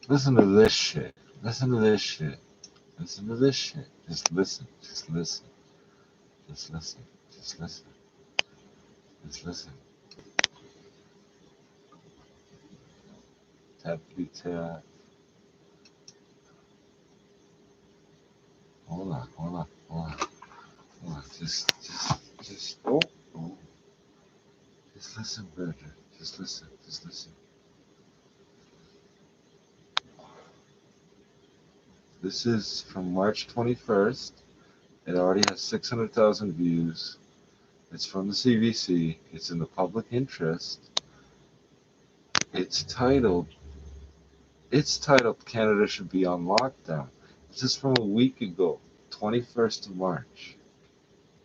Listen to this shit. Listen to this shit. Listen to this shit. Just listen. Just listen. Just listen. Just listen. Just listen. Tap tap. Hold on. Hold on. Hold on. Hold on. Just. Oh. Oh. Just listen, brother. Just listen. Just listen. This is from March 21st. It already has 600,000 views. It's from the CBC. It's in the public interest. It's titled Canada Should Be on Lockdown. This is from a week ago, 21st of March.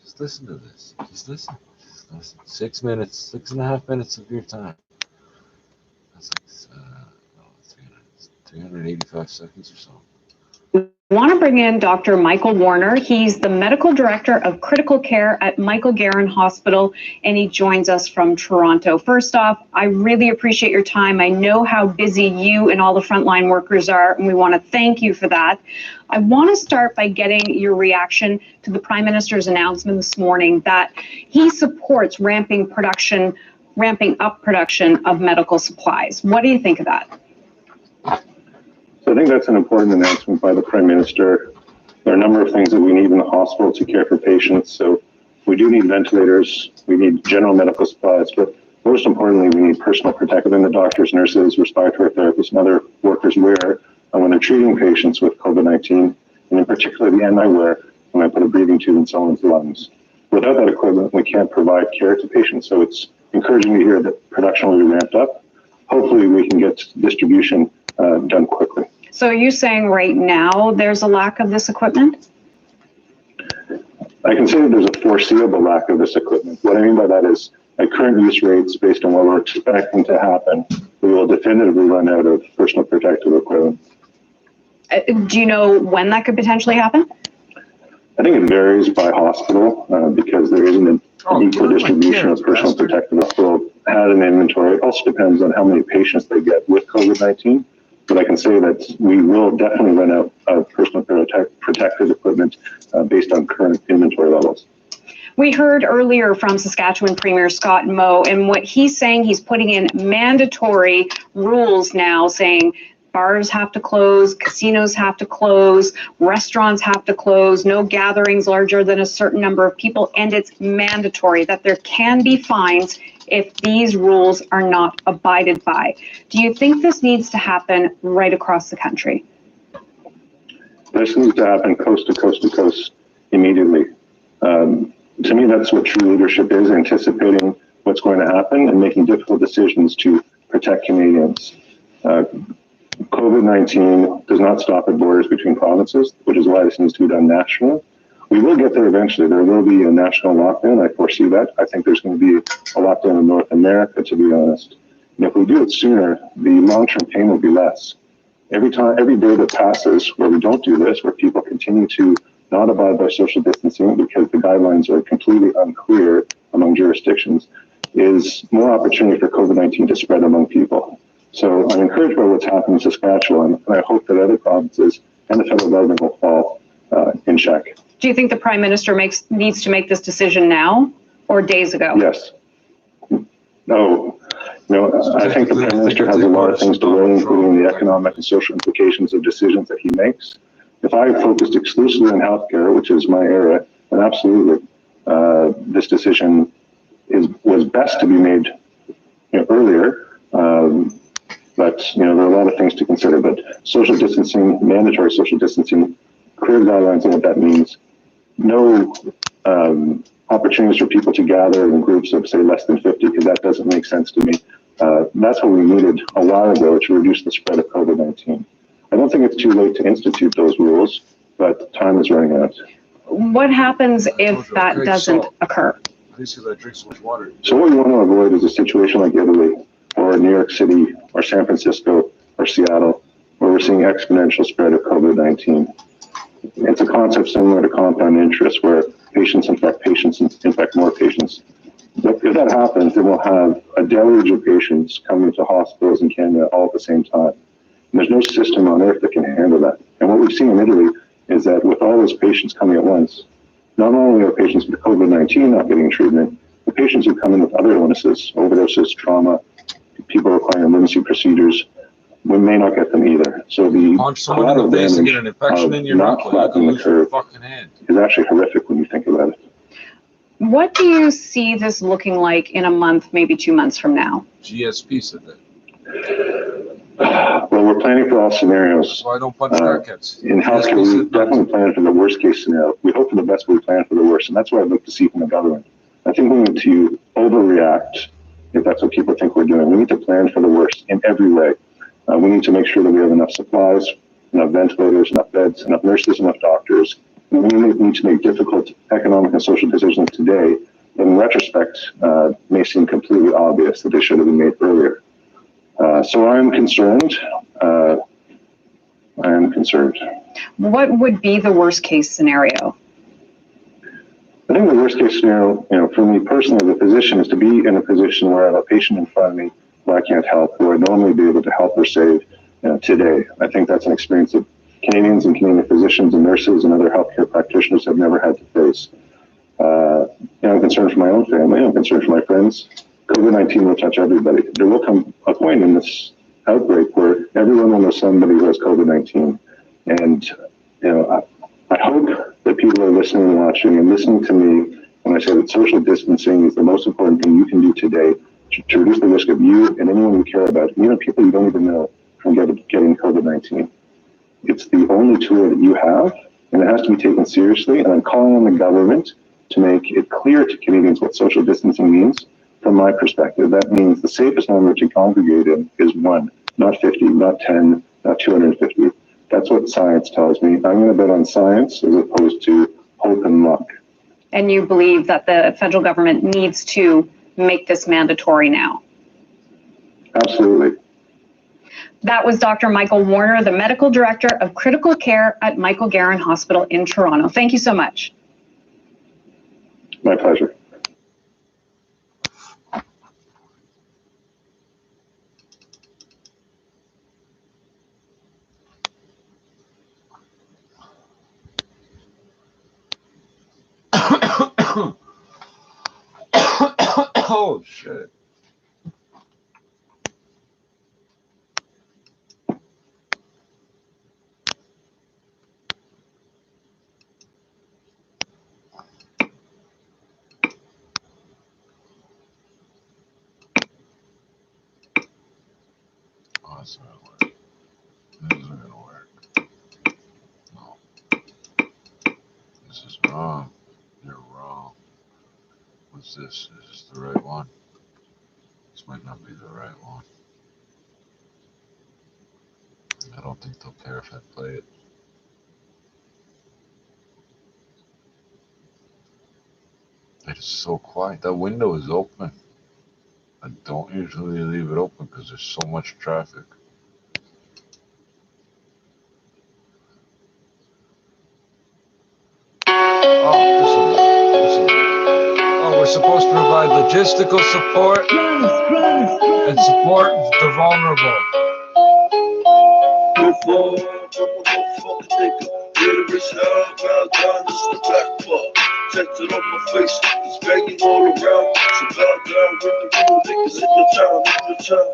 Just listen to this. Just listen. Just listen. 6 minutes, 6.5 minutes of your time. That's like 385 seconds or so. I want to bring in Dr. Michael Warner. He's the Medical Director of Critical Care at Michael Garron Hospital, and he joins us from Toronto. First off, I really appreciate your time. I know how busy you and all the frontline workers are, and we want to thank you for that. I want to start by getting your reaction to the Prime Minister's announcement this morning that he supports ramping up production of medical supplies. What do you think of that? So I think that's an important announcement by the Prime Minister. There are a number of things that we need in the hospital to care for patients. So we do need ventilators, we need general medical supplies, but most importantly, we need personal protective that the doctors, nurses, respiratory therapists, and other workers wear when they're treating patients with COVID-19, and in particular the end I wear when I put a breathing tube in someone's lungs. Without that equipment, we can't provide care to patients. So it's encouraging to hear that production will be ramped up. Hopefully we can get distribution done quickly. So are you saying right now there's a lack of this equipment? I can say that there's a foreseeable lack of this equipment. What I mean by that is at current use rates, based on what we're expecting to happen, we will definitively run out of personal protective equipment. Do you know when that could potentially happen? I think it varies by hospital because there isn't an equal distribution of personal protective equipment had an inventory. It also depends on how many patients they get with COVID-19. But I can say that we will definitely run out of personal protective equipment based on current inventory levels. We heard earlier from Saskatchewan Premier Scott Moe, and what he's saying, he's putting in mandatory rules now, saying bars have to close, casinos have to close, restaurants have to close, no gatherings larger than a certain number of people, and it's mandatory that there can be fines if these rules are not abided by. Do you think this needs to happen right across the country? This needs to happen coast to coast to coast immediately. To me, that's what true leadership is, anticipating what's going to happen and making difficult decisions to protect Canadians. COVID-19 does not stop at borders between provinces, which is why this needs to be done nationally. We will get there eventually. There will be a national lockdown. I foresee that. I think there's going to be a lockdown in North America, to be honest. And if we do it sooner, the long-term pain will be less. Every day that passes where we don't do this, where people continue to not abide by social distancing because the guidelines are completely unclear among jurisdictions, is more opportunity for COVID-19 to spread among people. So I'm encouraged by what's happened in Saskatchewan, and I hope that other provinces and the federal government will fall in check. Do you think the Prime Minister needs to make this decision now or days ago? Yes. No, I think the Prime Minister has a lot of things to weigh, including the economic and social implications of decisions that he makes. If I focused exclusively on healthcare, which is my area, then absolutely, this decision was best to be made earlier. But there are a lot of things to consider. But social distancing, mandatory social distancing, clear guidelines on what that means. No opportunities for people to gather in groups of, say, less than 50, because that doesn't make sense to me. That's what we needed a while ago to reduce the spread of COVID-19. I don't think it's too late to institute those rules, but time is running out. What happens if that doesn't occur? So what we want to avoid is a situation like Italy or New York City or San Francisco or Seattle, where we're seeing exponential spread of COVID-19. It's a concept similar to compound interest, where patients infect more patients. But if that happens, then we'll have a deluge of patients coming to hospitals in Canada all at the same time. There's no system on earth that can handle that. And what we've seen in Italy is that with all those patients coming at once, not only are patients with COVID-19 not getting treatment, the patients who come in with other illnesses, overdoses, trauma, people requiring emergency procedures, we may not get them either. So the punch someone in the face and get an infection in your knuckle, you can lose your fucking hand. Is actually horrific when you think about it. What do you see this looking like in a month, maybe 2 months from now? GSP said that. Well, we're planning for all scenarios. So I don't punch crackheads. In healthcare, we definitely plan for the worst case scenario. We hope for the best, but we plan for the worst. And that's what I'd like to see from the government. I think we need to overreact, if that's what people think we're doing. We need to plan for the worst in every way. We need to make sure that we have enough supplies, enough ventilators, enough beds, enough nurses, enough doctors. And we need to make difficult economic and social decisions today that in retrospect may seem completely obvious that they should have been made earlier. So I'm concerned. I am concerned. What would be the worst case scenario? I think the worst case scenario, for me personally, as a physician, is to be in a position where I have a patient in front of me who I can't help, who I'd normally be able to help or save today. I think that's an experience that Canadians and Canadian physicians and nurses and other healthcare practitioners have never had to face. I'm concerned for my own family. I'm concerned for my friends. COVID-19 will touch everybody. There will come a point in this outbreak where everyone will know somebody who has COVID-19. And, I hope that people are listening and watching and listening to me when I say that social distancing is the most important thing you can do today to reduce the risk of you and anyone you care about, even people you don't even know, from getting COVID-19. It's the only tool that you have, and it has to be taken seriously. And I'm calling on the government to make it clear to Canadians what social distancing means. From my perspective, that means the safest number to congregate in is 1, not 50, not 10, not 250. That's what science tells me. I'm going to bet on science as opposed to hope and luck. And you believe that the federal government needs to make this mandatory now? Absolutely. That was Dr. Michael Warner, the Medical Director of Critical Care at Michael Garron Hospital in Toronto. Thank you so much. My pleasure. Oh, shit. Oh, that's not gonna work. This isn't gonna work. No. This is wrong. You're wrong. What's this? Is this the right one? This might not be the right one. I don't think they'll care if I play it. It is so quiet. That window is open. I don't usually leave it open because there's so much traffic. Oh, we're supposed to provide logistical support and support the vulnerable. Tatted on my face, it's banging all around. So bow down with the real niggas in your town,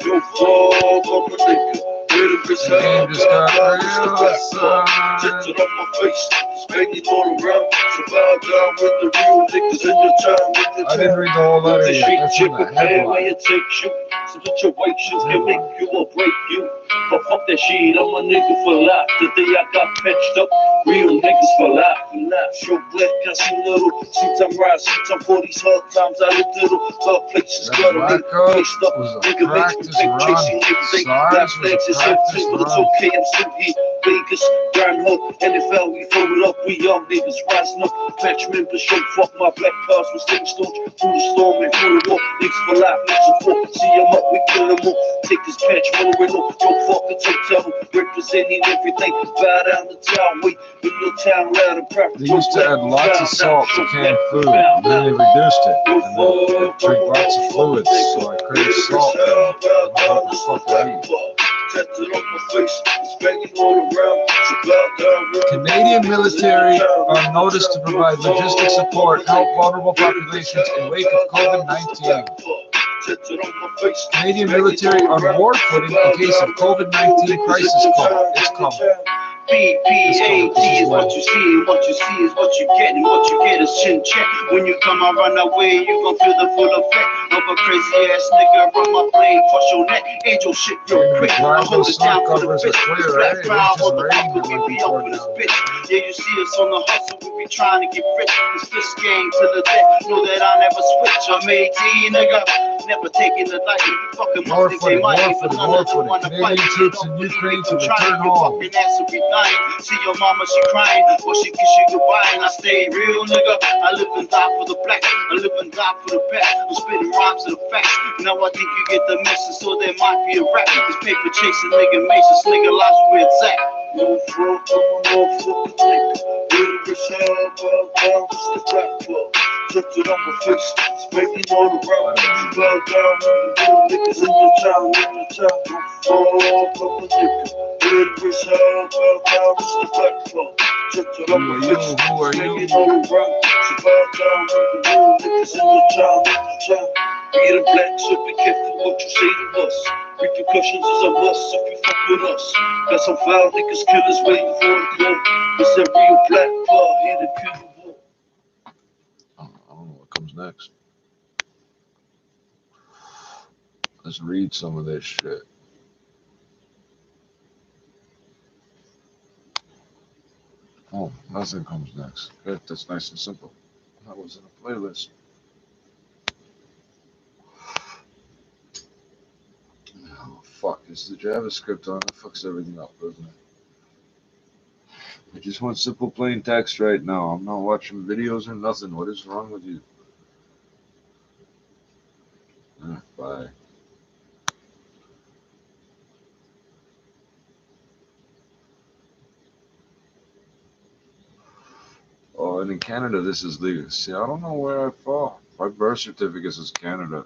Yo, fuck on my nigga. Where the bitch hell, bow down, it's the backbone. Tatted on my face, it's banging all around. So bow down with the real niggas in your town, I didn't read the whole letter yet. That's in the headline. It takes you. Some situations can make you or break you. But fuck that shit, I'm a nigga for life. The day I got patched up, real niggas for life. And not show black, I see little. Sometimes rise, sometimes for these hard times I live little. Dark places, guttering, placed up. Nigga makes me think chasing everything. Black flags is empty, but it's okay, I'm still here. Vegas, Grand Hook, NFL, we throw it up. We young niggas rising up. Patch members, show fuck my black cars with sting stones. Through the storm and through the war. Niggas for life, niggas support. See them up, we kill them all. Take this patch, rolling up. Don't fuck the hotel. Representing everything. Bow down the town, wait. In your town, loud and proud. They used to add lots of salt to canned food, and then they reduced it. And then drink lots of fluids, so I crave salt. What the fuck I eat? Canadian military on notice to provide logistic support, help vulnerable populations in wake of COVID-19. Canadian military on war footing in case of COVID-19 crisis call. It's coming. BPAT is what you see, and what you see is what you get, and what you get is chin check. When you come around that way, you gon' feel the full effect of a crazy ass nigga run my blade, crush your neck, angel shit real quick. I hold it down for the bitch. This black crown, motherfucker, we be up for this bitch. Yeah, you see us on the hustle, we be trying to get rich. This fist gang to the death, know that I never switch. I'm 18, nigga, never taking the light. Fucking War must think they footing, might, war but footing, none war of them footing. wanna fight. Canadian troops in Ukraine to return home. Fucking ass will be dying. See your mama, she crying, or she kiss you goodbye, and I stay real, nigga. I live and die for the black, I live and die for the back. I'm spitting rhymes to the facts. Now I think you get the message, so there might be a rap. This paper chasing nigga makes this nigga life where it's at. No front, no fucking nigga. Little bitch, down, just the black club. Touch it on my face, spanking all around. Bow down, little niggas in the town, Oh, fucking nigga. Little bitch, down, just the black club. Touch it on my face, spanking all around. Bow down, little niggas in the town, We the black, so be careful what you say to us. Repercussions is a must if you fuck with us. Got some foul niggas, killers waiting for the club. It's that real black blood here to kill you. I don't know what comes next. Let's read some of this shit. Oh, nothing comes next. Good, that's nice and simple. That was in a playlist. Oh, fuck, is the JavaScript on? It fucks everything up, doesn't it? I just want simple plain text right now. I'm not watching videos or nothing. What is wrong with you? Bye. Oh, and in Canada, this is legal. See, I don't know where I fall. My birth certificate says Canada.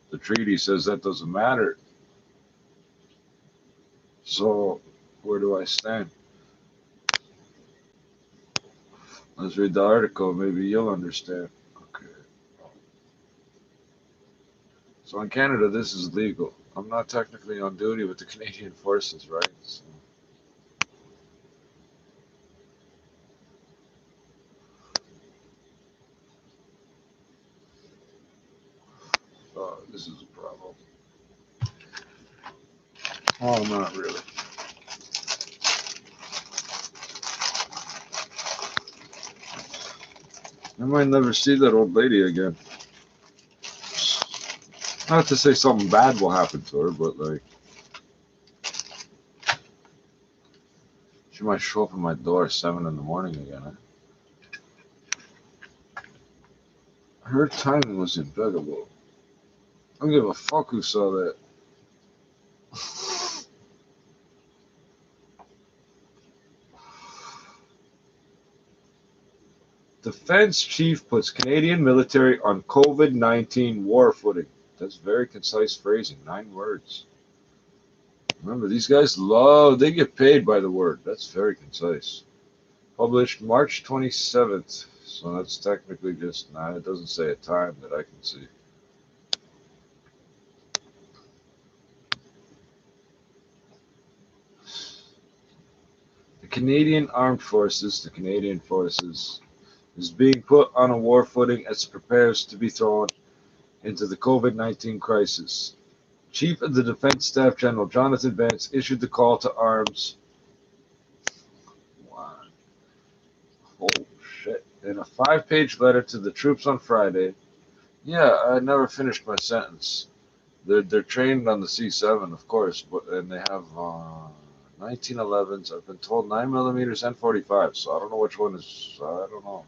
The treaty says that doesn't matter. So, where do I stand? Let's read the article. Maybe you'll understand. Okay. So in Canada, this is legal. I'm not technically on duty with the Canadian Forces, right? So, this is a problem. Oh, not really. I might never see that old lady again. Not to say something bad will happen to her, but like, she might show up at my door at 7 in the morning again. Her timing was impeccable. I don't give a fuck who saw that. Defense chief puts Canadian military on COVID-19 war footing. That's very concise phrasing, 9 words. Remember, these guys they get paid by the word. That's very concise. Published March 27th. So that's technically just, it doesn't say a time that I can see. The Canadian Forces, is being put on a war footing as it prepares to be thrown into the COVID-19 crisis. Chief of the Defense Staff General Jonathan Vance issued the call to arms. Wow. Oh, shit. In a 5-page letter to the troops on Friday. Yeah, I never finished my sentence. They're trained on the C7, of course, and they have 1911s. I've been told 9mm and 45, so I don't know which one is. I don't know.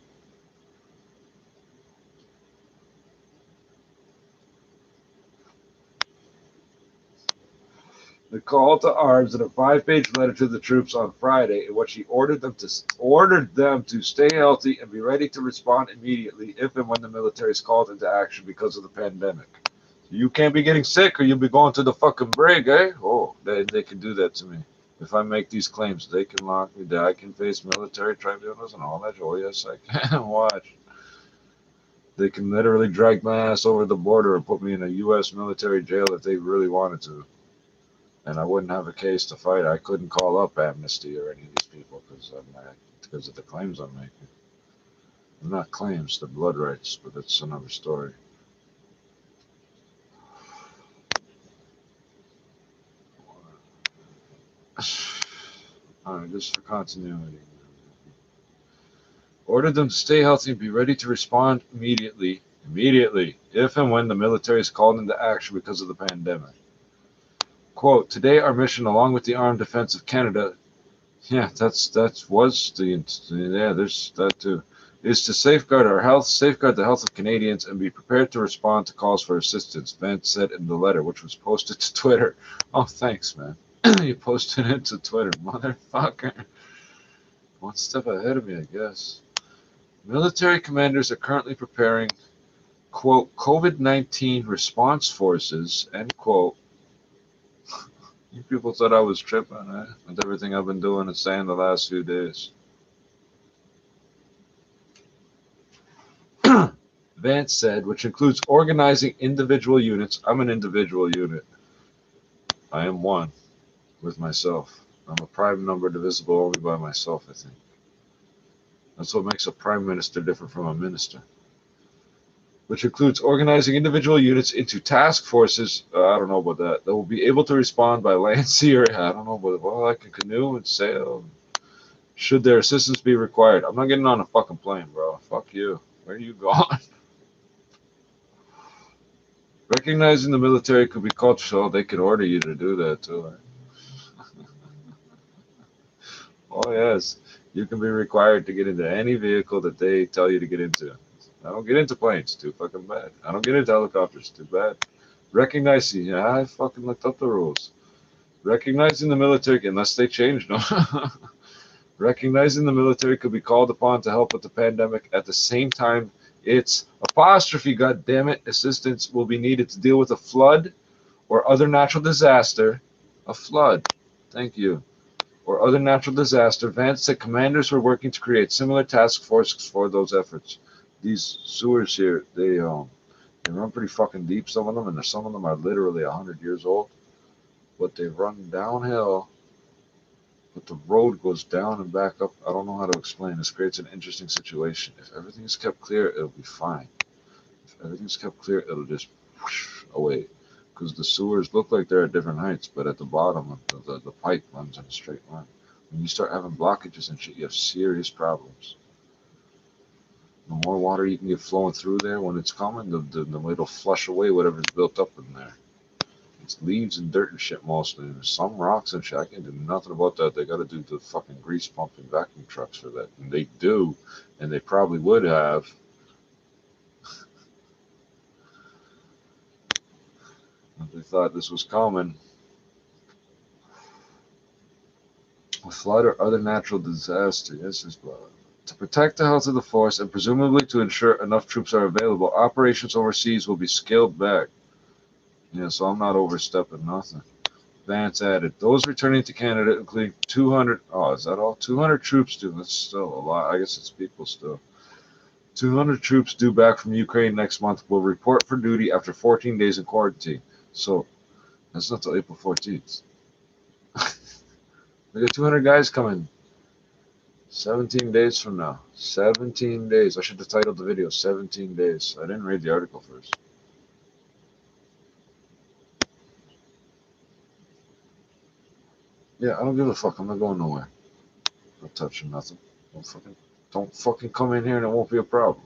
The call to arms in a 5-page letter to the troops on Friday, in which he ordered them to stay healthy and be ready to respond immediately if and when the military is called into action because of the pandemic. You can't be getting sick or you'll be going to the fucking brig, eh? Oh, they can do that to me. If I make these claims, they can lock me down. I can face military tribunals and all that. Oh, yes, I can. Watch. They can literally drag my ass over the border and put me in a U.S. military jail if they really wanted to. And I wouldn't have a case to fight. I couldn't call up Amnesty or any of these people because of the claims I'm making. They're not claims, they're blood rights, but that's another story. Alright, just for continuity. Order them to stay healthy and be ready to respond immediately, if and when the military is called into action because of the pandemic. Quote, today our mission, along with the Armed Defense of Canada, there's that too, is to safeguard our health, safeguard the health of Canadians, and be prepared to respond to calls for assistance, Vance said in the letter, which was posted to Twitter. Oh, thanks, man. You posted it to Twitter, motherfucker. One step ahead of me, I guess. Military commanders are currently preparing, quote, COVID-19 response forces, end quote. You people thought I was tripping, eh? With everything I've been doing and saying the last few days. Vance said, which includes organizing individual units. I'm an individual unit. I am one with myself. I'm a prime number divisible only by myself, I think. That's what makes a prime minister different from a minister. Which includes organizing individual units into task forces. I don't know about that. That will be able to respond by land, sea, or I don't know about, well, I can canoe and sail. Should their assistance be required? I'm not getting on a fucking plane, bro. Fuck you. Where are you going? Recognizing the military could be called, so they could order you to do that too. Right? Oh, yes. You can be required to get into any vehicle that they tell you to get into. I don't get into planes. Too fucking bad. I don't get into helicopters. Too bad. Recognizing, yeah, I fucking looked up the rules. Recognizing the military, unless they change, no. Recognizing the military could be called upon to help with the pandemic. At the same time, it's apostrophe, goddammit, assistance will be needed to deal with a flood or other natural disaster. A flood. Thank you. Or other natural disaster. Vance said commanders were working to create similar task forces for those efforts. These sewers here, they run pretty fucking deep, some of them, and some of them are literally 100 years old. But they run downhill, but the road goes down and back up. I don't know how to explain. This creates an interesting situation. If everything is kept clear, it'll be fine. If everything's kept clear, it'll just whoosh away. Because the sewers look like they're at different heights, but at the bottom, the pipe runs in a straight line. When you start having blockages and shit, you have serious problems. The more water you can get flowing through there when it's coming, the way it'll flush away whatever's built up in there. It's leaves and dirt and shit mostly. And there's some rocks and shit. I can do nothing about that. They got to do the fucking grease pumping vacuum trucks for that. And they do, and they probably would have. If they thought this was coming. A flood or other natural disaster. Yes, it's blood. To protect the health of the force and presumably to ensure enough troops are available, operations overseas will be scaled back. Yeah, so I'm not overstepping nothing. Vance added, those returning to Canada, including 200, oh, is that all? 200 troops due, that's still a lot. I guess it's people still. 200 troops due back from Ukraine next month will report for duty after 14 days in quarantine. So, that's not till April 14th. We got 200 guys coming 17 days from now. 17 days. I should have titled the video 17 days. I didn't read the article first. Yeah, I don't give a fuck. I'm not going nowhere. I'm not touching nothing. Don't fucking come in here and it won't be a problem.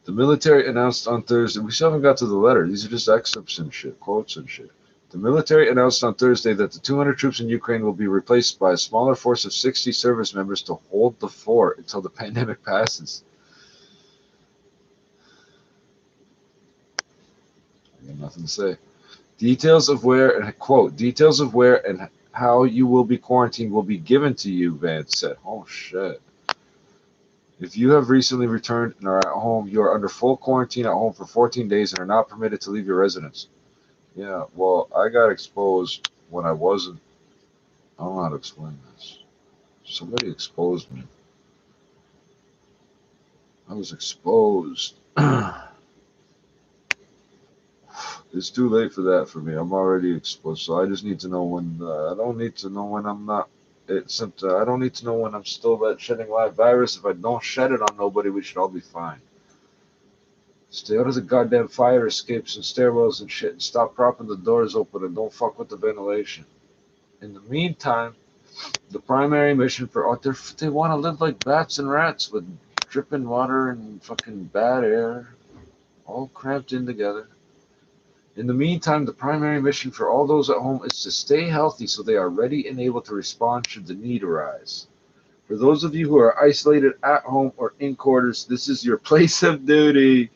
The military announced on Thursday, we still haven't got to the letter. These are just excerpts and shit, quotes and shit. The military announced on Thursday that the 200 troops in Ukraine will be replaced by a smaller force of 60 service members to hold the fort until the pandemic passes. I got nothing to say. Details of where, and quote, details of where and how you will be quarantined will be given to you, Vance said. Oh, shit. If you have recently returned and are at home, you are under full quarantine at home for 14 days and are not permitted to leave your residence. Yeah, well, I got exposed when I wasn't. I don't know how to explain this. Somebody exposed me. I was exposed. It's too late for that for me. I'm already exposed, so I just need to know when. I don't need to know when I'm not. I don't need to know when I'm still shedding live virus. If I don't shed it on nobody, we should all be fine. Stay out of the goddamn fire escapes and stairwells and shit, and stop propping the doors open and don't fuck with the ventilation. In the meantime, the primary mission for they want to live like bats and rats with dripping water and fucking bad air, all cramped in together. In the meantime, the primary mission for all those at home is to stay healthy so they are ready and able to respond should the need arise. For those of you who are isolated at home or in quarters, this is your place of duty,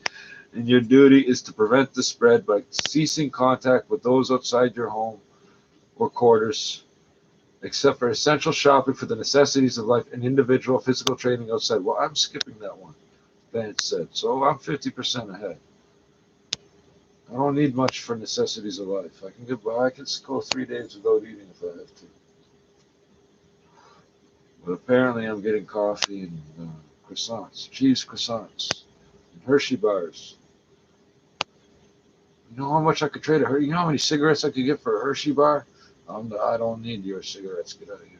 and your duty is to prevent the spread by ceasing contact with those outside your home or quarters, except for essential shopping for the necessities of life and individual physical training outside. Well, I'm skipping that one, Vance said, so I'm 50% ahead. I don't need much for necessities of life. I can go 3 days without eating if I have to. But apparently I'm getting coffee and croissants, cheese croissants, and Hershey bars. You know how much I could trade a Hershey? You know how many cigarettes I could get for a Hershey bar? I don't need your cigarettes. Get out of here.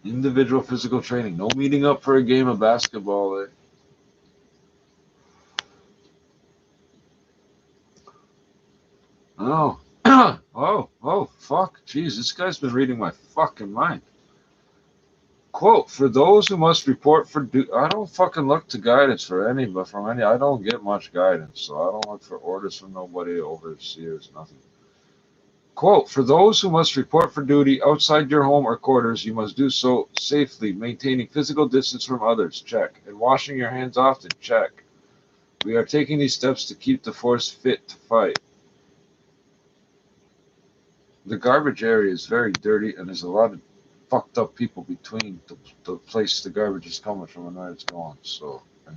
Individual physical training. No meeting up for a game of basketball. Oh. Fuck. Jeez, this guy's been reading my fucking mind. Quote, for those who must report for I don't fucking look to guidance for any, but from any, I don't get much guidance, so I don't look for orders from nobody, overseers, nothing. Quote, for those who must report for duty outside your home or quarters, you must do so safely, maintaining physical distance from others, check, and washing your hands often, check. We are taking these steps to keep the force fit to fight. The garbage area is very dirty, and there's a lot of fucked up people between the place the garbage is coming from and where it's going. So, and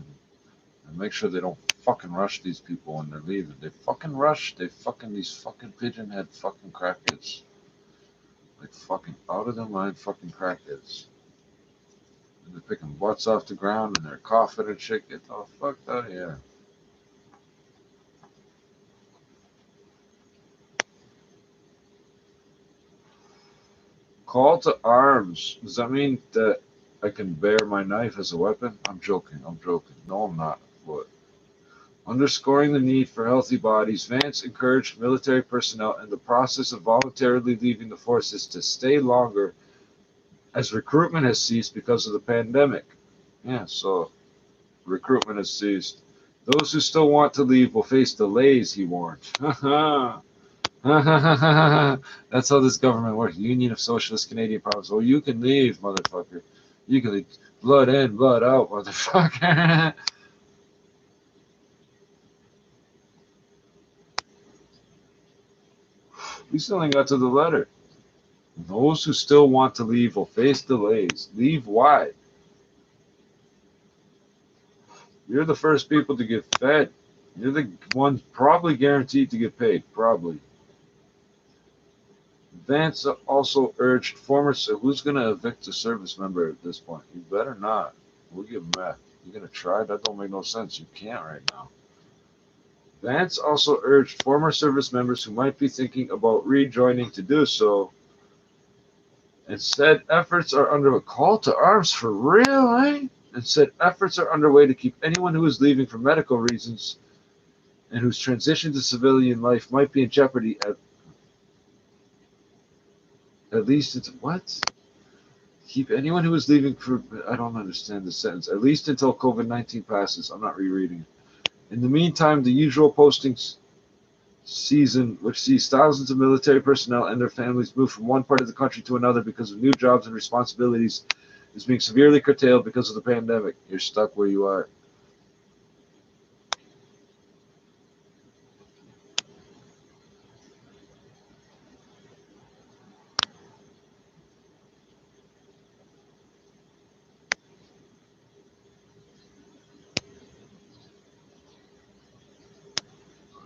make sure they don't fucking rush these people when they're leaving. These fucking pigeon head fucking crackheads. Like fucking out of their mind fucking crackheads. And they're picking butts off the ground and they're coughing and shit. Get the fuck out of here. Call to arms. Does that mean that I can bear my knife as a weapon? I'm joking. No, I'm not. What? Underscoring the need for healthy bodies, Vance encouraged military personnel in the process of voluntarily leaving the forces to stay longer as recruitment has ceased because of the pandemic. Yeah, so recruitment has ceased. Those who still want to leave will face delays, he warned. That's how this government works. Union of Socialist Canadian Provinces. Oh, you can leave, motherfucker. You can leave. Blood in, blood out, motherfucker. We still ain't got to the letter. Those who still want to leave will face delays. Leave why? You're the first people to get fed. You're the ones probably guaranteed to get paid. Probably. Vance also urged who's going to evict a service member at this point? You better not. We'll give them back. You're going to try? That don't make no sense. You can't right now. Vance also urged former service members who might be thinking about rejoining to do so, and said efforts are under a call to arms for real, eh? And said efforts are underway to keep anyone who is leaving for medical reasons and whose transition to civilian life might be in jeopardy at least it's what? Keep anyone who is leaving for I don't understand the sentence. At least until COVID-19 passes. I'm not rereading it. In the meantime, the usual postings season, which sees thousands of military personnel and their families move from one part of the country to another because of new jobs and responsibilities, is being severely curtailed because of the pandemic. You're stuck where you are.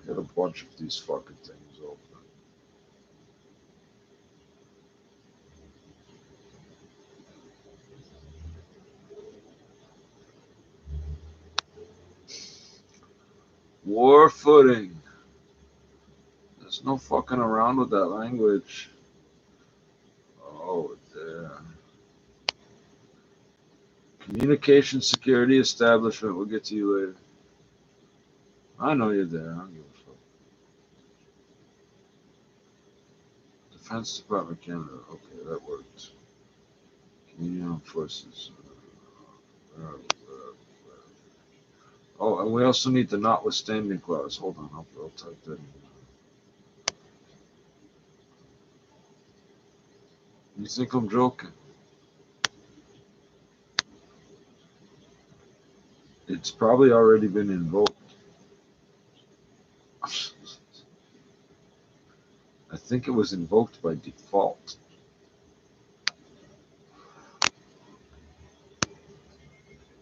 Got a bunch of these fucking things open. War footing. There's no fucking around with that language. Oh, there. Communication security establishment. We'll get to you later. I know you're there. I don't give a fuck. Defense Department Canada. Okay, that worked. Canadian Armed Forces. Oh, and we also need the notwithstanding clause. Hold on, I'll type that in. You think I'm joking? It's probably already been invoked. I think it was invoked by default.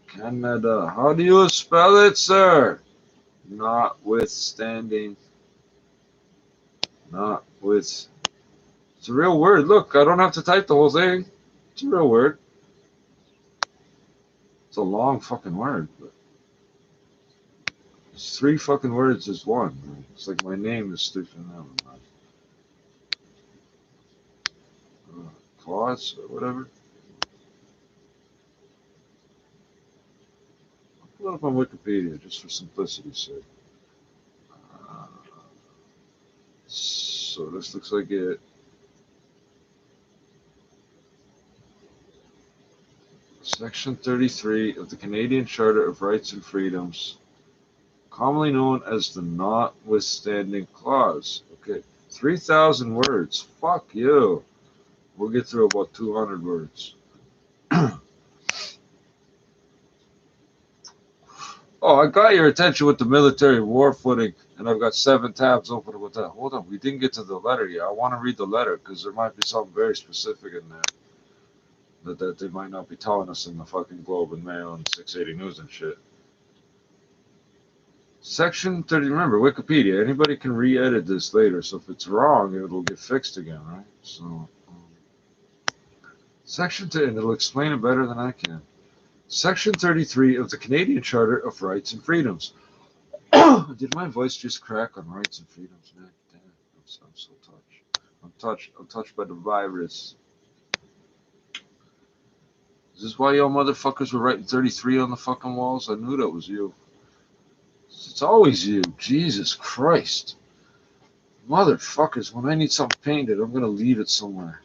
Canada. How do you spell it, sir? Notwithstanding. Not with. It's a real word. Look, I don't have to type the whole thing. It's a real word. It's a long fucking word, but it's 3 fucking words as one. It's like my name is Stephen Allen. Clause or whatever. I'll pull it up on Wikipedia just for simplicity's sake. So this looks like it. Section 33 of the Canadian Charter of Rights and Freedoms, commonly known as the Notwithstanding Clause. Okay, 3,000 words. Fuck you. We'll get through about 200 words. Oh, I got your attention with the military war footing, and I've got 7 tabs open with that. Hold on, we didn't get to the letter yet. I want to read the letter because there might be something very specific in there that they might not be telling us in the fucking Globe and Mail and 680 News and shit. Section 30, remember, Wikipedia, anybody can re-edit this later, so if it's wrong, it'll get fixed again, right? So, Section 10, and it'll explain it better than I can. Section 33 of the Canadian Charter of Rights and Freedoms. Did my voice just crack on rights and freedoms, man? Damn, I'm so touched. I'm touched by the virus. Is this why y'all motherfuckers were writing 33 on the fucking walls? I knew that was you. It's always you. Jesus Christ. Motherfuckers, when I need something painted, I'm going to leave it somewhere.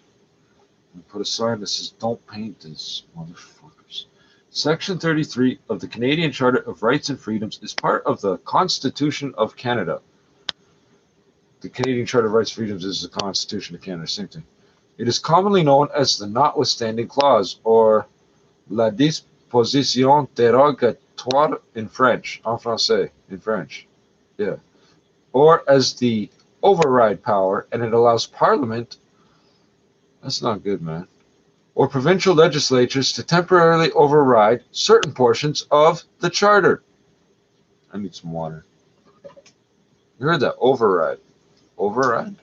And put a sign that says, don't paint this, motherfuckers. Section 33 of the Canadian Charter of Rights and Freedoms is part of the Constitution of Canada. The Canadian Charter of Rights and Freedoms is the Constitution of Canada, same thing. It is commonly known as the Notwithstanding Clause, or La Disposition Dérogatoire in French, en français, in French, yeah, or as the override power, and it allows Parliament, that's not good, man, or provincial legislatures to temporarily override certain portions of the Charter. I need some water. You heard that, override. Override?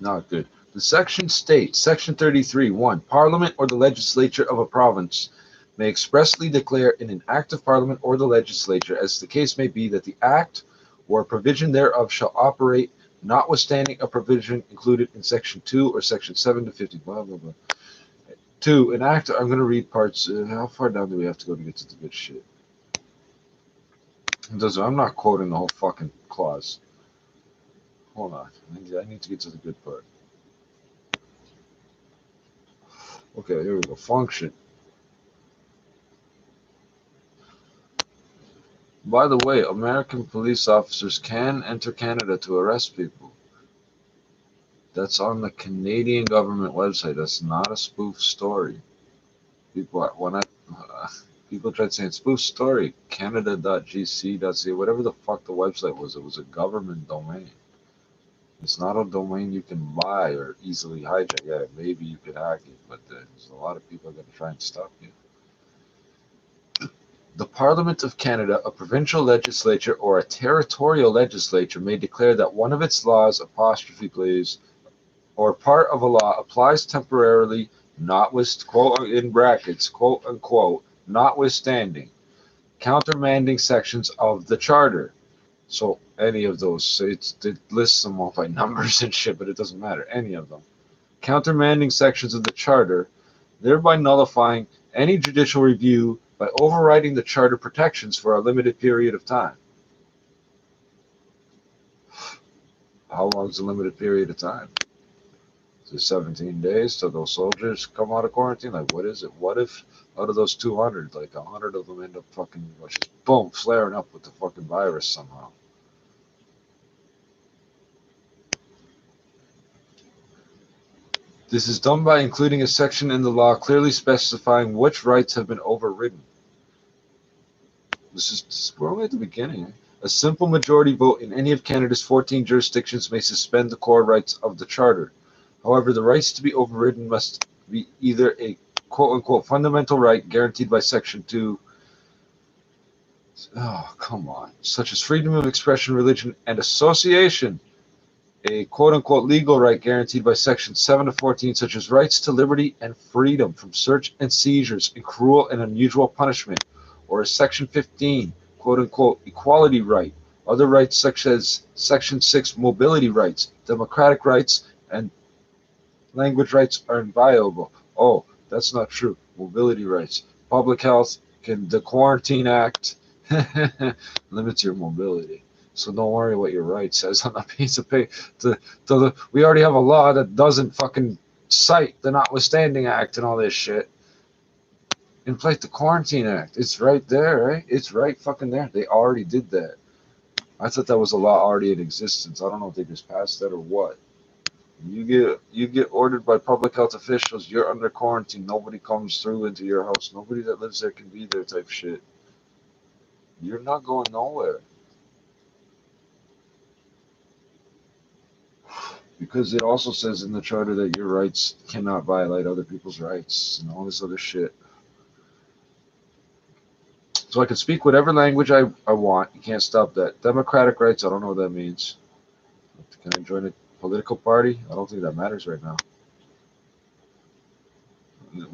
Not good. The section states, Section 33, 1, Parliament or the legislature of a province may expressly declare in an act of Parliament or the legislature, as the case may be, that the act or a provision thereof shall operate, notwithstanding a provision included in Section 2 or Section 7 to 50, blah, blah, blah. 2, an act, I'm going to read parts, how far down do we have to go to get to the good shit? I'm not quoting the whole fucking clause. Hold on, I need to get to the good part. Okay, here we go. Function. By the way, American police officers can enter Canada to arrest people. That's on the Canadian government website. That's not a spoof story. People, People tried saying spoof story, canada.gc.ca, whatever the fuck the website was. It was a government domain. It's not a domain you can buy or easily hijack. Yeah, maybe you could hack it, but there's a lot of people going to try and stop you. The Parliament of Canada, a provincial legislature, or a territorial legislature may declare that one of its laws, apostrophe please, or part of a law applies temporarily, quote in brackets, quote unquote, notwithstanding, countermanding sections of the Charter. So any of those, so it lists them all by numbers and shit, but it doesn't matter, any of them. Countermanding sections of the Charter, thereby nullifying any judicial review by overriding the Charter protections for a limited period of time. How long is a limited period of time? Is it 17 days till those soldiers come out of quarantine? Like, what is it? What if out of those 200, like 100 of them end up fucking, just boom, flaring up with the fucking virus somehow? This is done by including a section in the law clearly specifying which rights have been overridden. We're only at the beginning. A simple majority vote in any of Canada's 14 jurisdictions may suspend the core rights of the Charter. However, the rights to be overridden must be either a quote-unquote fundamental right guaranteed by Section 2, such as freedom of expression, religion, and association, a quote-unquote legal right guaranteed by Section 7 to 14, such as rights to liberty and freedom from search and seizures and cruel and unusual punishment, or a Section 15, quote-unquote equality right. Other rights such as Section 6 mobility rights, democratic rights, and language rights are inviolable. Oh, that's not true. Mobility rights. Public health, the Quarantine Act limits your mobility. So don't worry what your right says on that piece of paper. We already have a law that doesn't fucking cite the Notwithstanding Act and all this shit. In place, the Quarantine Act. It's right there, right? It's right fucking there. They already did that. I thought that was a law already in existence. I don't know if they just passed that or what. You get ordered by public health officials. You're under quarantine. Nobody comes through into your house. Nobody that lives there can be there type shit. You're not going nowhere. Because it also says in the Charter that your rights cannot violate other people's rights and all this other shit. So I can speak whatever language I want. You can't stop that. Democratic rights, I don't know what that means. Can I join a political party? I don't think that matters right now.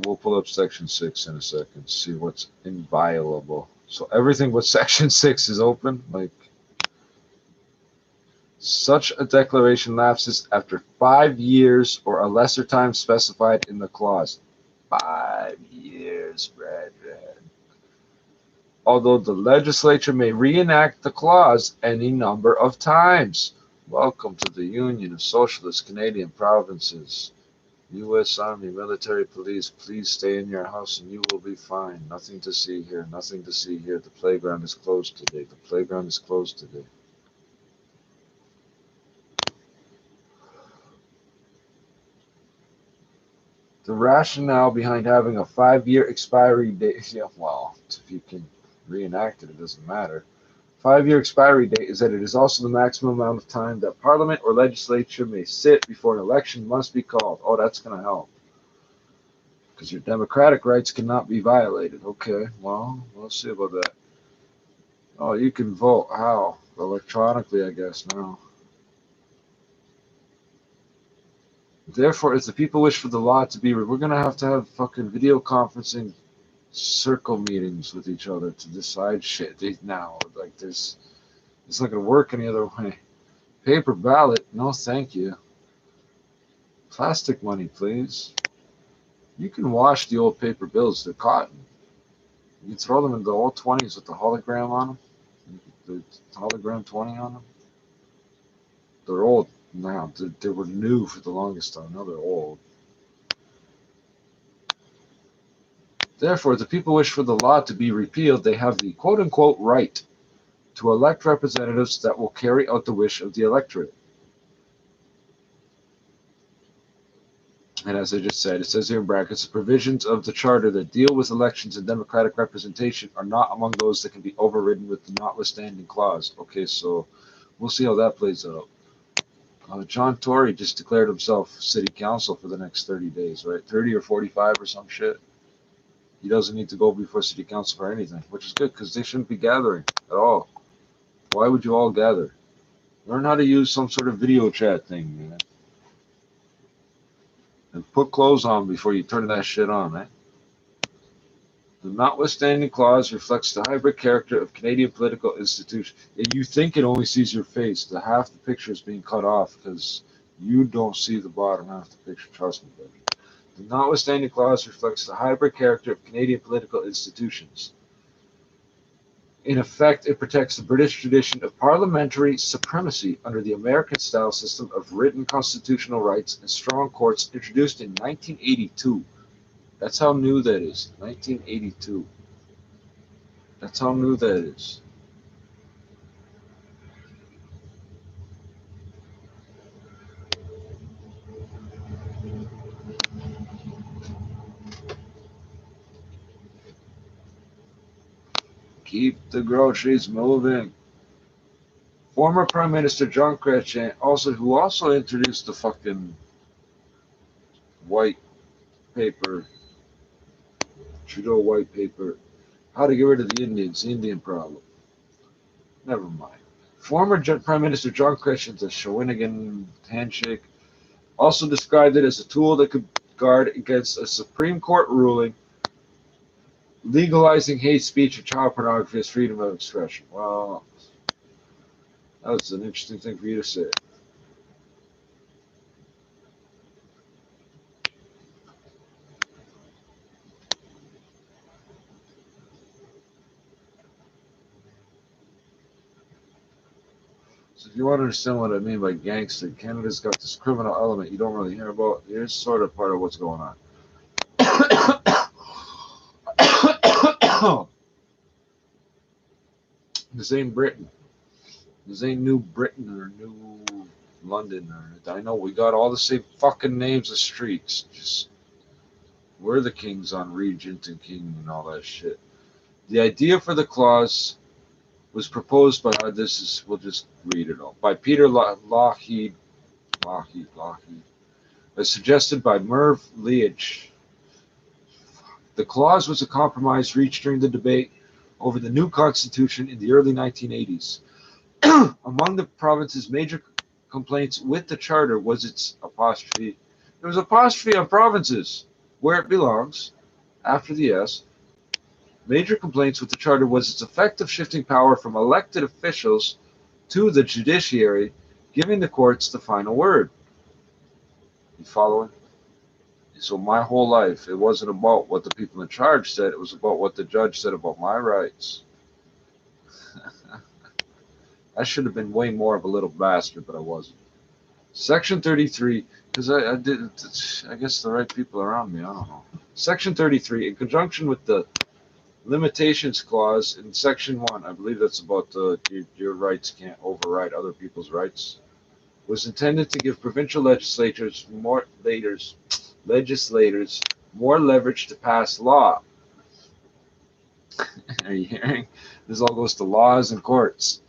We'll pull up Section 6 in a second, see what's inviolable. So everything but Section 6 is open. Like, such a declaration lapses after 5 years or a lesser time specified in the clause. 5 years, brethren. Although the legislature may reenact the clause any number of times. Welcome to the Union of Socialist Canadian Provinces. U.S. Army, military, police, please stay in your house and you will be fine. Nothing to see here, nothing to see here. The playground is closed today. The playground is closed today. The rationale behind having a 5-year expiry date, yeah, well, if you can reenact it, it doesn't matter. 5-year expiry date is that it is also the maximum amount of time that Parliament or legislature may sit before an election must be called. Oh, that's going to help. Because your democratic rights cannot be violated. Okay, well, we'll see about that. Oh, you can vote. How? Electronically, I guess, now. Therefore, if the people wish for the law to be, we're going to have fucking video conferencing circle meetings with each other to decide shit now. Like, it's not going to work any other way. Paper ballot, no thank you. Plastic money, please. You can wash the old paper bills. They're cotton. You can throw them in the old 20s with the hologram on them. The hologram 20 on them. They're old now. They were new for the longest time. Now they're old. Therefore, if the people wish for the law to be repealed, they have the quote-unquote right to elect representatives that will carry out the wish of the electorate. And as I just said, it says here in brackets, the provisions of the charter that deal with elections and democratic representation are not among those that can be overridden with the notwithstanding clause. Okay, so we'll see how that plays out. John Tory just declared himself city council for the next 30 days, right? 30 or 45 or some shit. He doesn't need to go before city council for anything, which is good because they shouldn't be gathering at all. Why would you all gather? Learn how to use some sort of video chat thing, man. And put clothes on before you turn that shit on, man. The notwithstanding clause reflects the hybrid character of Canadian political institutions. And you think it only sees your face. The half the picture is being cut off because you don't see the bottom half of the picture. Trust me, baby. The notwithstanding clause reflects the hybrid character of Canadian political institutions. In effect, it protects the British tradition of parliamentary supremacy under the American-style system of written constitutional rights and strong courts introduced in 1982. That's how new that is. 1982. That's how new that is. Keep the groceries moving. Former Prime Minister John Chrétien, who also introduced the fucking white paper, Trudeau white paper, how to get rid of the Indians, the Indian problem. Never mind. Former Prime Minister John Chrétien, the Shawinigan handshake, also described it as a tool that could guard against a Supreme Court ruling legalizing hate speech and child pornography as freedom of expression. Well, that was an interesting thing for you to say. So if you want to understand what I mean by gangster, Canada's got this criminal element you don't really hear about. Here's sort of part of what's going on. This ain't Britain. This ain't New Britain or New London. I know we got all the same fucking names of streets. Just we're the kings on Regent and King and all that shit. The idea for the clause was proposed by we'll just read it all, by Peter Lougheed, as suggested by Merv Leach. The clause was a compromise reached during the debate over the new constitution in the early 1980s. Among the province's major complaints with the charter was its apostrophe. There was apostrophe on provinces, where it belongs, after the S. Major complaints with the charter was its effective shifting power from elected officials to the judiciary, giving the courts the final word. You following? So my whole life, it wasn't about what the people in charge said, it was about what the judge said about my rights. I should have been way more of a little bastard, but I wasn't. Section 33, because I didn't, I guess the right people around me, I don't know. Section 33, in conjunction with the limitations clause in Section 1, I believe that's about your rights can't override other people's rights, was intended to give provincial legislators more leverage to pass law. Are you hearing? This all goes to laws and courts.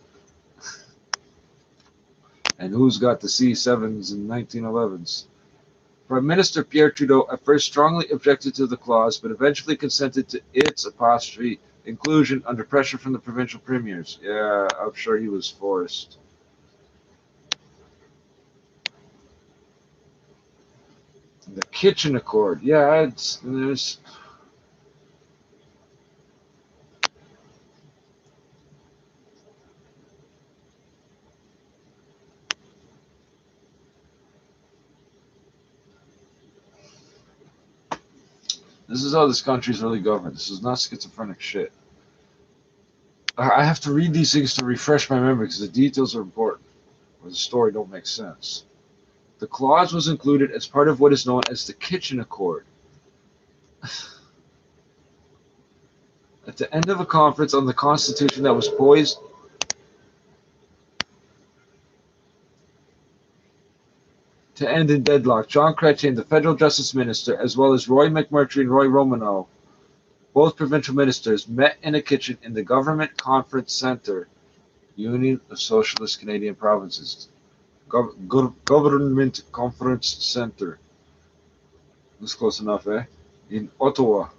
And who's got the C7s and 1911s? Prime Minister Pierre Trudeau at first strongly objected to the clause, but eventually consented to its apostrophe inclusion under pressure from the provincial premiers. Yeah, I'm sure he was forced. The Kitchen Accord. Yeah, there's. This is how this country's really governed. This is not schizophrenic shit. I have to read these things to refresh my memory because the details are important, or the story don't make sense. The clause was included as part of what is known as the Kitchen Accord. At the end of a conference on the Constitution that was poised to end in deadlock. John Chrétien, the federal justice minister, as well as Roy McMurtry and Roy Romanow, both provincial ministers, met in a kitchen in the Government Conference Centre, Union of Socialist Canadian Provinces. Government Conference Centre. That's close enough, eh? In Ottawa.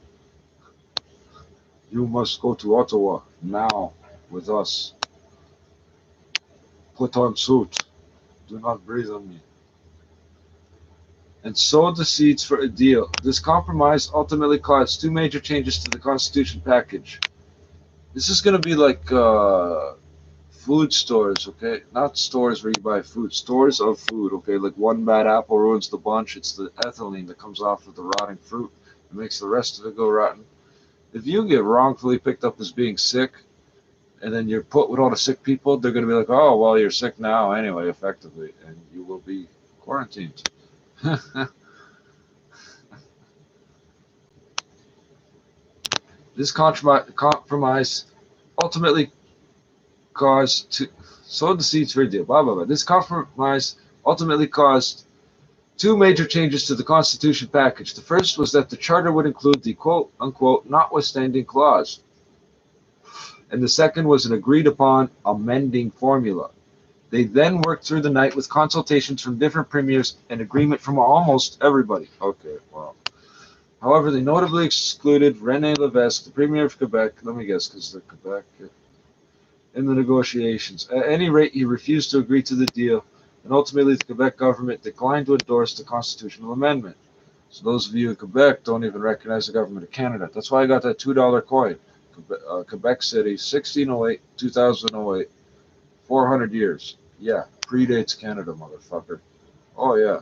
You must go to Ottawa now with us. Put on suit. Do not breathe on me. And sowed the seeds for a deal. This compromise ultimately caused two major changes to the Constitution package. This is going to be like food stores, okay? Not stores where you buy food. Stores of food, okay? Like one bad apple ruins the bunch. It's the ethylene that comes off of the rotting fruit. It makes the rest of it go rotten. If you get wrongfully picked up as being sick, and then you're put with all the sick people, they're going to be like, oh, well, you're sick now anyway, effectively, and you will be quarantined. This compromise ultimately caused to sowed the seeds for a deal. Blah blah blah. This compromise ultimately caused two major changes to the Constitution package. The first was that the charter would include the quote unquote notwithstanding clause, and the second was an agreed upon amending formula. They then worked through the night with consultations from different premiers and agreement from almost everybody. Okay, well. However, they notably excluded René Lévesque, the Premier of Quebec, let me guess, because they're Quebec, in the negotiations. At any rate, he refused to agree to the deal, and ultimately the Quebec government declined to endorse the constitutional amendment. So those of you in Quebec don't even recognize the government of Canada. That's why I got that $2 coin. Quebec City, 1608, 2008, 400 years. Yeah, predates Canada, motherfucker. Oh, yeah.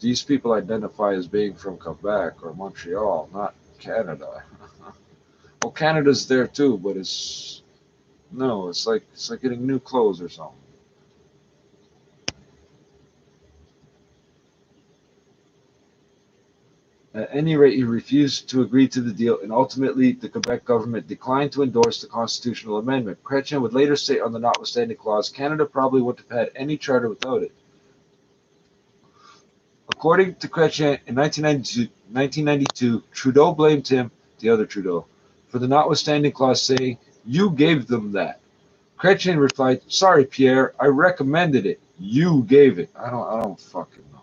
These people identify as being from Quebec or Montreal, not Canada. Well, Canada's there too, but it's like getting new clothes or something. At any rate, he refused to agree to the deal, and ultimately the Quebec government declined to endorse the constitutional amendment. Chrétien would later say on the notwithstanding clause, Canada probably wouldn't have had any charter without it. According to Chrétien, in 1992, Trudeau blamed him, the other Trudeau, for the notwithstanding clause, saying, "You gave them that." Chrétien replied, "Sorry, Pierre, I recommended it. You gave it." I don't fucking know.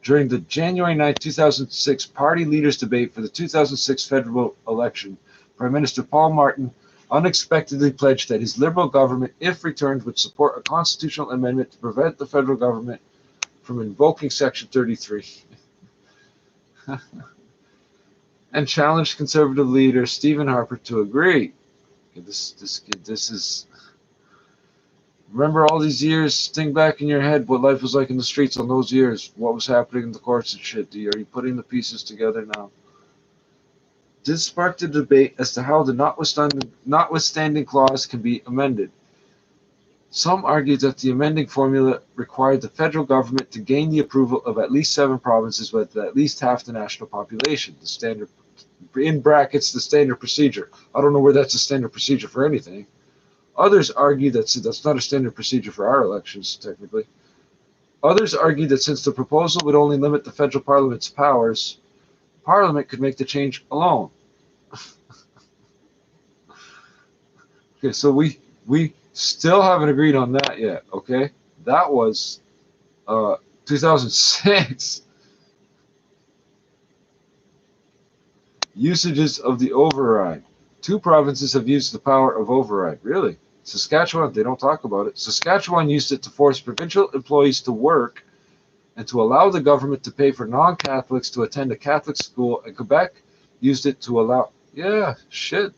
During the January 9, 2006 party leaders debate for the 2006 federal election, Prime Minister Paul Martin unexpectedly pledged that his Liberal government, if returned, would support a constitutional amendment to prevent the federal government from invoking Section 33, and challenged Conservative leader Stephen Harper to agree. This is. Remember all these years? Think back in your head what life was like in the streets on those years. What was happening in the courts and shit. Are you putting the pieces together now? This sparked a debate as to how the notwithstanding clause can be amended. Some argued that the amending formula required the federal government to gain the approval of at least 7 provinces with at least half the national population, the standard, in brackets, the standard procedure. I don't know where that's a standard procedure for anything. Others argue that that's not a standard procedure for our elections, technically. Others argue that since the proposal would only limit the federal parliament's powers, Parliament could make the change alone. Okay, so we still haven't agreed on that yet, okay? That was 2006. Usages of the override. 2 provinces have used the power of override. Really? Saskatchewan, they don't talk about it. Saskatchewan used it to force provincial employees to work and to allow the government to pay for non-Catholics to attend a Catholic school. And Quebec used it to allow, yeah, shit.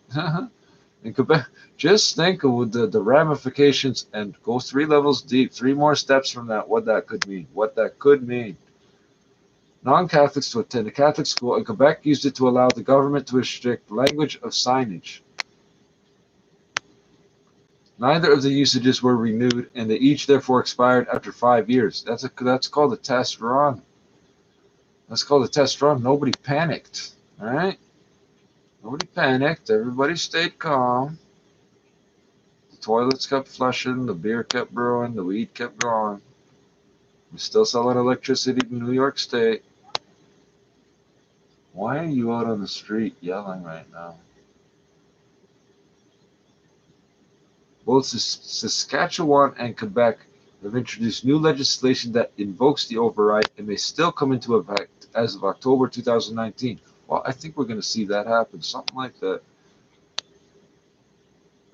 In Quebec, just think of the ramifications and go 3 levels deep, 3 more steps from that, what that could mean. What that could mean. Non-Catholics to attend a Catholic school, and Quebec used it to allow the government to restrict language of signage. Neither of the usages were renewed, and they each therefore expired after 5 years. That's called a test run. That's called a test run. Nobody panicked, all right? Nobody panicked. Everybody stayed calm. The toilets kept flushing. The beer kept brewing. The weed kept growing. We're still selling electricity to New York State. Why are you out on the street yelling right now? Both Saskatchewan and Quebec have introduced new legislation that invokes the override and may still come into effect as of October 2019. Well, I think we're going to see that happen, something like that.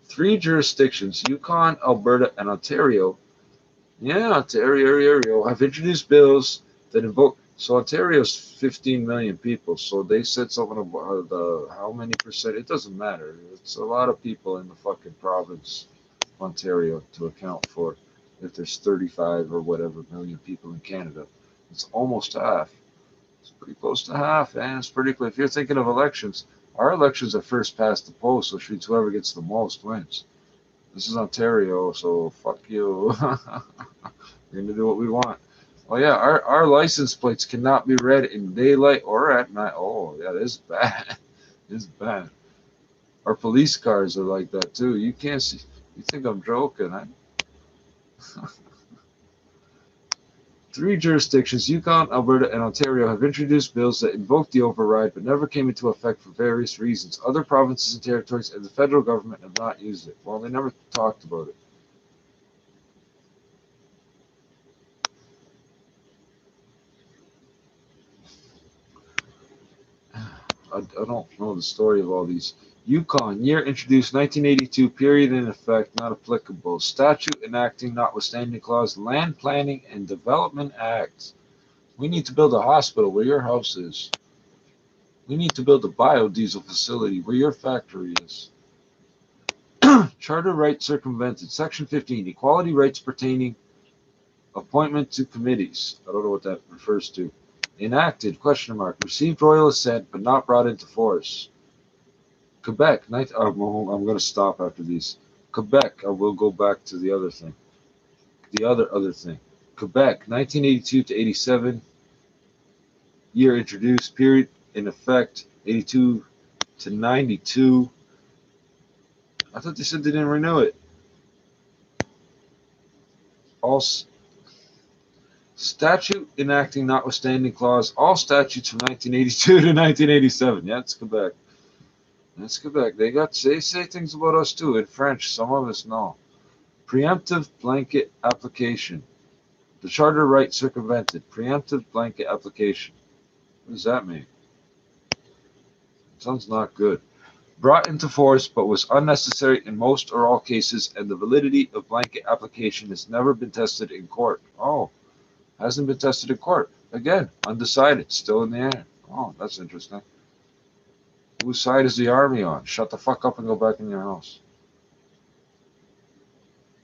3 jurisdictions, Yukon, Alberta, and Ontario, Ontario, have introduced bills that invoke. So Ontario's 15 million people, so they said something about how many percent. It doesn't matter. It's a lot of people in the fucking province of Ontario to account for. If there's 35 or whatever million people in Canada, it's almost half. It's pretty close to half, and it's pretty close. If you're thinking of elections, our elections are first past the post, so whoever gets the most wins. This is Ontario, so fuck you. We're gonna do what we want. Oh yeah, our license plates cannot be read in daylight or at night. Oh yeah, this is bad. This is bad. Our police cars are like that too. You can't see. You think I'm joking? 3 jurisdictions, Yukon, Alberta, and Ontario, have introduced bills that invoke the override but never came into effect for various reasons. Other provinces and territories and the federal government have not used it. Well, they never talked about it. I don't know the story of all these. Yukon, year introduced 1982, period in effect, not applicable. Statute enacting notwithstanding clause, Land Planning and Development Act. We need to build a hospital where your house is. We need to build a biodiesel facility where your factory is. Charter rights circumvented. Section 15, equality rights pertaining appointment to committees. I don't know what that refers to. Enacted, ? Received royal assent but not brought into force. Quebec, I'm going to stop after these. Quebec, I will go back to the other thing. The other thing. Quebec, 1982 to 87, year introduced, period in effect, 82 to 92. I thought they said they didn't renew it. All statute enacting notwithstanding clause, all statutes from 1982 to 1987. Yeah, it's Quebec. That's Quebec. They say things about us too in French. Some of us know. Preemptive blanket application. The charter right circumvented. Preemptive blanket application. What does that mean? Sounds not good. Brought into force but was unnecessary in most or all cases, and the validity of blanket application has never been tested in court. Oh, hasn't been tested in court. Again, undecided, still in the air. Oh, that's interesting. Whose side is the army on? Shut the fuck up and go back in your house.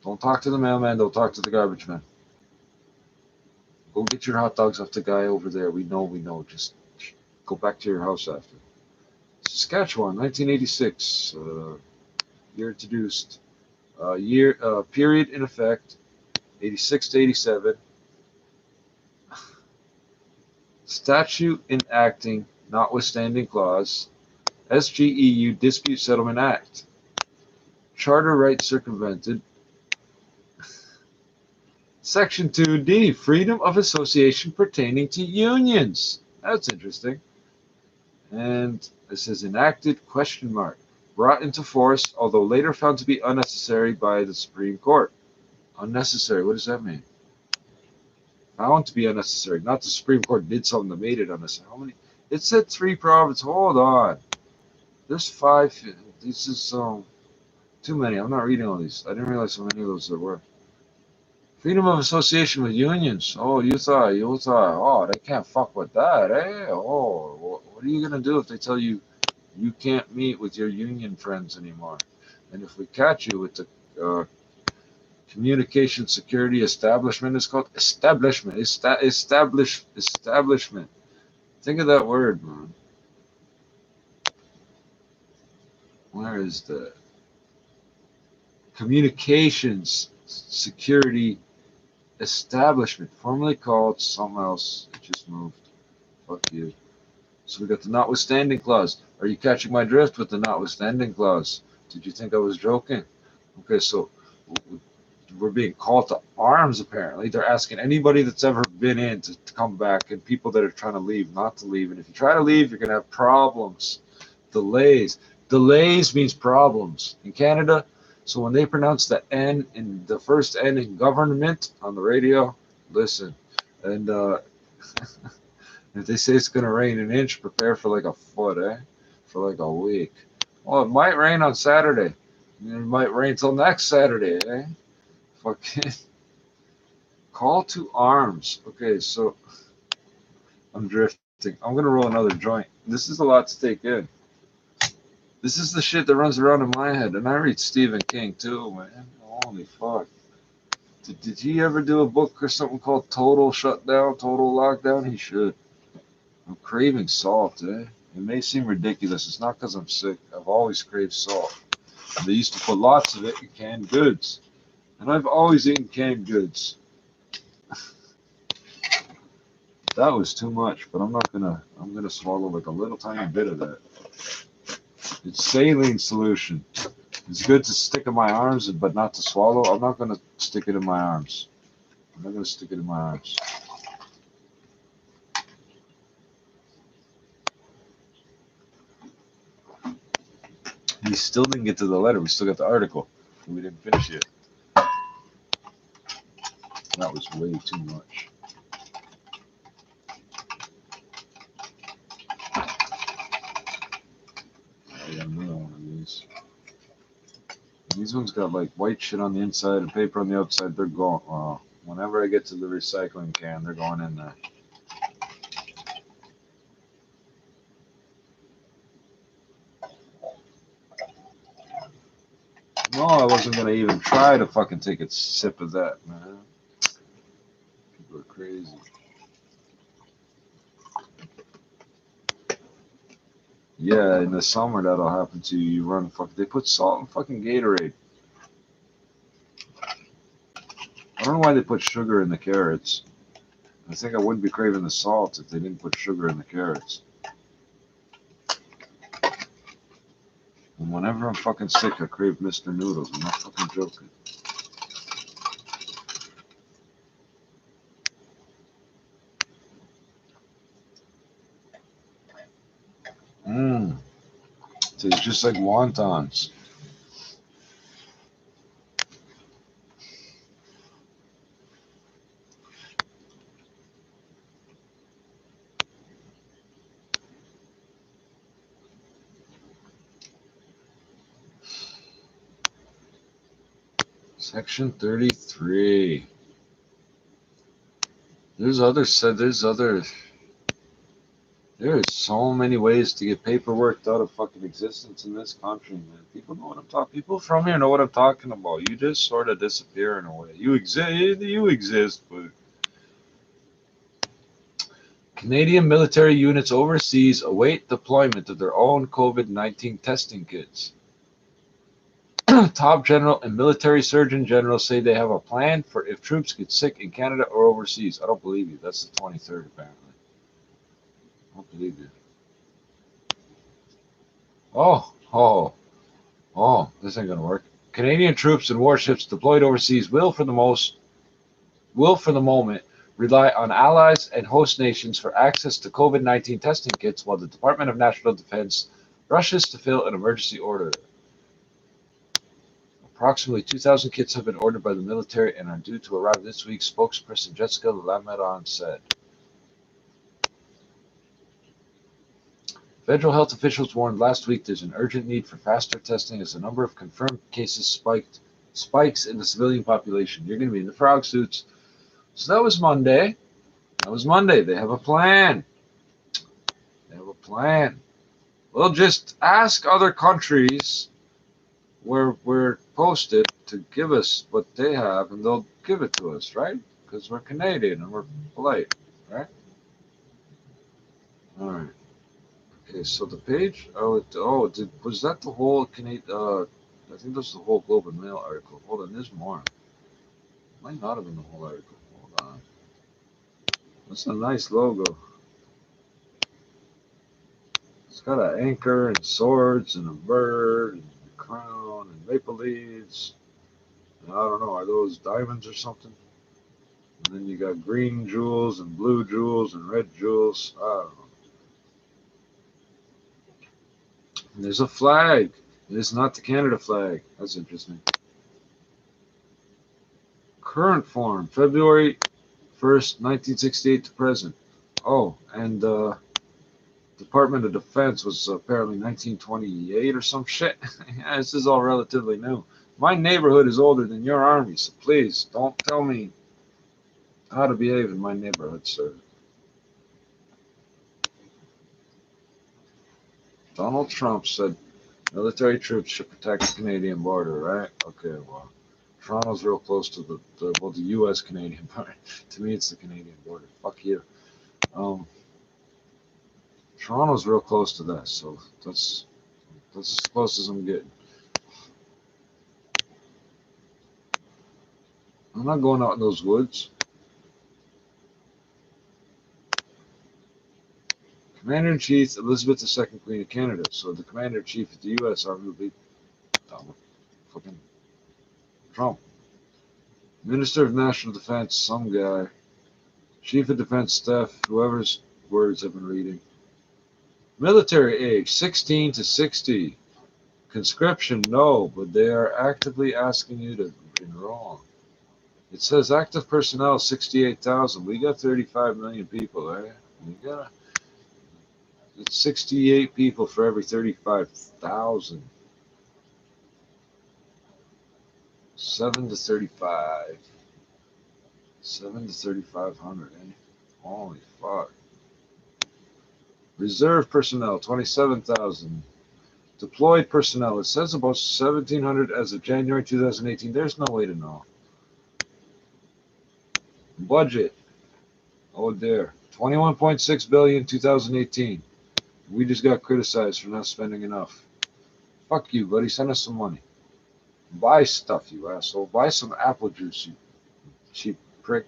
Don't talk to the mailman, don't talk to the garbage man. Go get your hot dogs off the guy over there. We know. Just go back to your house after. Saskatchewan, 1986, year introduced, period in effect, 86 to 87. Statute enacting notwithstanding clause, SGEU Dispute Settlement Act. Charter rights circumvented. Section 2D, freedom of association pertaining to unions. That's interesting. And it says enacted ? Brought into force, although later found to be unnecessary by the Supreme Court. Unnecessary, what does that mean? Found to be unnecessary. Not the Supreme Court did something that made it unnecessary. How many? It said 3 provinces. Hold on. There's 5. This is too many. I'm not reading all these. I didn't realize how many of those there were. Freedom of association with unions. Oh, you thought, oh, they can't fuck with that, eh? Oh, what are you going to do if they tell you you can't meet with your union friends anymore? And if we catch you with the communication security establishment, it's called establishment. Establishment. Think of that word, man. Where is the communications security establishment, formerly called something else? It just moved. Fuck you. So we got the notwithstanding clause. Are you catching my drift with the notwithstanding clause? Did you think I was joking? Okay, so we're being called to arms, apparently. They're asking anybody that's ever been in to come back, and people that are trying to leave not to leave. And if you try to leave, you're going to have problems. Delays. Delays means problems. In Canada, so when they pronounce the N in the first N in government on the radio, listen. And if they say it's going to rain an inch, prepare for like a foot, for like a week. Well, it might rain on Saturday. It might rain till next Saturday, Fucking call to arms. Okay, so I'm drifting. I'm gonna roll another joint. This is a lot to take in. This is the shit that runs around in my head, and I read Stephen King too, man. Holy fuck. Did he ever do a book or something called Total Shutdown, Total Lockdown? He should. I'm craving salt, It may seem ridiculous. It's not because I'm sick. I've always craved salt. They used to put lots of it in canned goods. And I've always eaten canned goods. That was too much, but I'm gonna swallow like a little tiny bit of that. It's saline solution. It's good to stick in my arms, but not to swallow. I'm not gonna stick it in my arms. I'm not gonna stick it in my arms. We still didn't get to the letter. We still got the article. We didn't finish it. That was way too much. I got another one of these. These ones got like white shit on the inside and paper on the outside. They're going. Whenever I get to the recycling can, they're going in there. No, I wasn't gonna even try to fucking take a sip of that, man. People are crazy. Yeah, in the summer that'll happen to you. You run they put salt in fucking Gatorade. I don't know why they put sugar in the carrots. I think I wouldn't be craving the salt if they didn't put sugar in the carrots. And whenever I'm fucking sick, I crave Mr. Noodles. I'm not fucking joking. Mmm. Tastes just like wontons. Section 33. There's so many ways to get paperwork out of fucking existence in this country, man. People know what I'm talking. People from here know what I'm talking about. You just sort of disappear in a way. You exist, but Canadian military units overseas await deployment of their own COVID-19 testing kits. Top general and military surgeon general say they have a plan for if troops get sick in Canada or overseas. I don't believe you. That's the 23rd, apparently. I don't believe you. Oh, this ain't gonna work. Canadian troops and warships deployed overseas will for the moment rely on allies and host nations for access to COVID-19 testing kits while the Department of National Defense rushes to fill an emergency order. Approximately 2,000 kits have been ordered by the military and are due to arrive this week, spokesperson Jessica Lameron said. Federal health officials warned last week there's an urgent need for faster testing as the number of confirmed cases spikes in the civilian population. You're going to be in the frog suits. So that was Monday. They have a plan. Well, just ask other countries where we're posted to give us what they have, and they'll give it to us, right? Because we're Canadian and we're polite, right? All right. Okay, so the page. Was that the whole Canadian? I think that's the whole Globe and Mail article. Hold on, there's more. Might not have been the whole article. Hold on. That's a nice logo. It's got an anchor and swords and a bird and a crown and maple leaves. I don't know, are those diamonds or something? And then you got green jewels and blue jewels and red jewels. I don't know. And there's a flag. It's not the Canada flag. That's interesting. Current form, February 1st, 1968 to present. Oh, and Department of Defense was apparently 1928 or some shit. Yeah, this is all relatively new. My neighborhood is older than your army, so please don't tell me how to behave in my neighborhood, sir. Donald Trump said military troops should protect the Canadian border, right? Okay, well, Toronto's real close to the U.S.-Canadian border. To me, it's the Canadian border. Fuck you. Toronto's real close to that, so that's as close as I'm getting. I'm not going out in those woods. Commander-in-Chief Elizabeth II, Queen of Canada. So the Commander-in-Chief of the U.S. Army would be Donald fucking Trump. Minister of National Defense, some guy. Chief of Defense Staff, whoever's words I've been reading. Military age, 16 to 60. Conscription, no, but they are actively asking you to enroll. It says active personnel, 68,000. We got 35 million people, right? It's 68 people for every 35,000. 7 to 35. 7 to 3,500, eh? Holy fuck. Reserve personnel, 27,000. Deployed personnel, it says about 1,700 as of January 2018. There's no way to know. Budget, oh dear, 21.6 billion 2018. We just got criticized for not spending enough. Fuck you, buddy. Send us some money. Buy stuff, you asshole. Buy some apple juice, you cheap prick.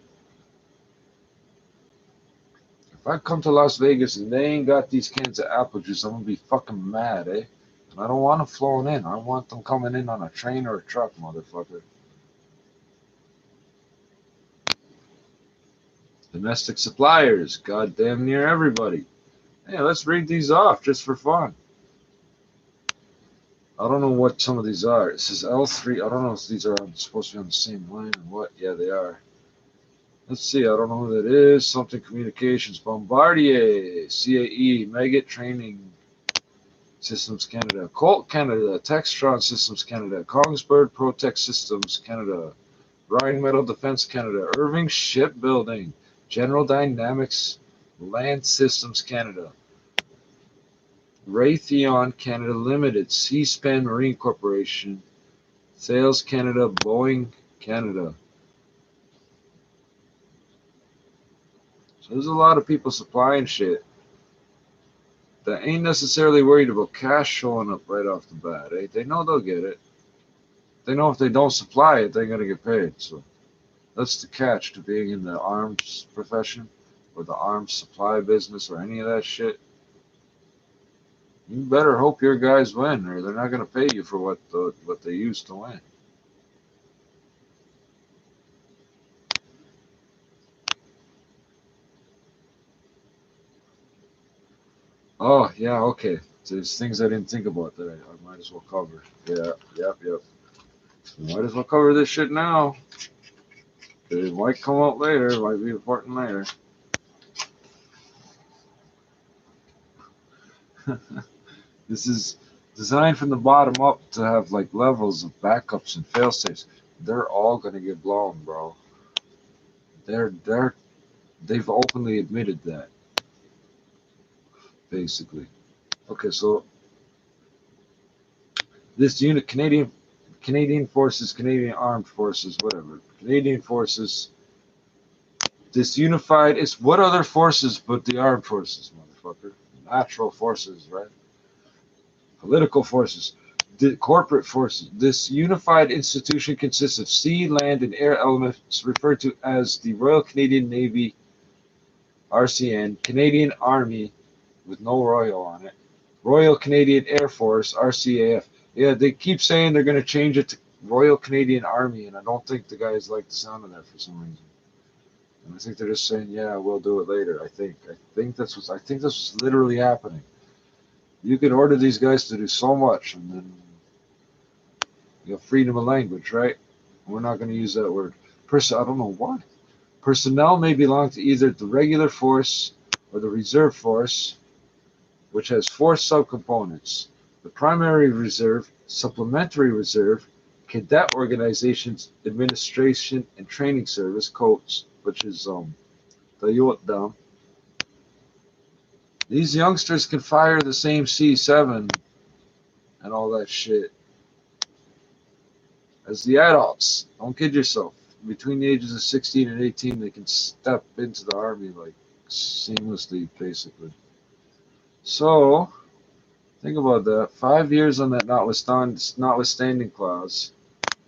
If I come to Las Vegas and they ain't got these cans of apple juice, I'm gonna be fucking mad, eh? And I don't want them flowing in. I want them coming in on a train or a truck, motherfucker. Domestic suppliers, goddamn near everybody. Hey, let's read these off just for fun. I don't know what some of these are. It says L3. I don't know if these are supposed to be on the same line or what. Yeah, they are. Let's see. I don't know who that is. Something Communications. Bombardier. CAE. Meggitt Training Systems Canada. Colt Canada. Textron Systems Canada. Kongsberg Protect Systems Canada. Rheinmetall Defense Canada. Irving Shipbuilding. General Dynamics Land Systems Canada. Raytheon Canada Limited, Seaspan Marine Corporation, Thales Canada, Boeing Canada. So there's a lot of people supplying shit that ain't necessarily worried about cash showing up right off the bat. Eh? They know they'll get it. They know if they don't supply it, they're going to get paid. So that's the catch to being in the arms profession or the arms supply business or any of that shit. You better hope your guys win, or they're not going to pay you for what they used to win. Oh, yeah, okay. So there's things I didn't think about that I might as well cover. Yeah, yep. Might as well cover this shit now. It might come out later. It might be important later. This is designed from the bottom up to have like levels of backups and fail-safes. They're all gonna get blown, bro. They've openly admitted that. Basically. Okay, so this unit, Canadian Forces, Canadian Armed Forces, whatever. Canadian Forces. This unified, it's what other forces but the armed forces, motherfucker? Natural forces, right? Political forces, the corporate forces. This unified institution consists of sea, land, and air elements referred to as the Royal Canadian Navy, RCN, Canadian Army, with no Royal on it, Royal Canadian Air Force, RCAF. Yeah, they keep saying they're going to change it to Royal Canadian Army, and I don't think the guys like the sound of that for some reason. And I think they're just saying, "Yeah, we'll do it later." I think that's what's literally happening. You can order these guys to do so much, and then you have freedom of language, right? We're not going to use that word. I don't know why. Personnel may belong to either the regular force or the reserve force, which has 4 subcomponents: the primary reserve, supplementary reserve, cadet organizations, administration and training service, COATS, which is the Yotdam. These youngsters can fire the same C7 and all that shit as the adults. Don't kid yourself. Between the ages of 16 and 18, they can step into the army like seamlessly, basically. So, think about that. 5 years on that notwithstanding clause.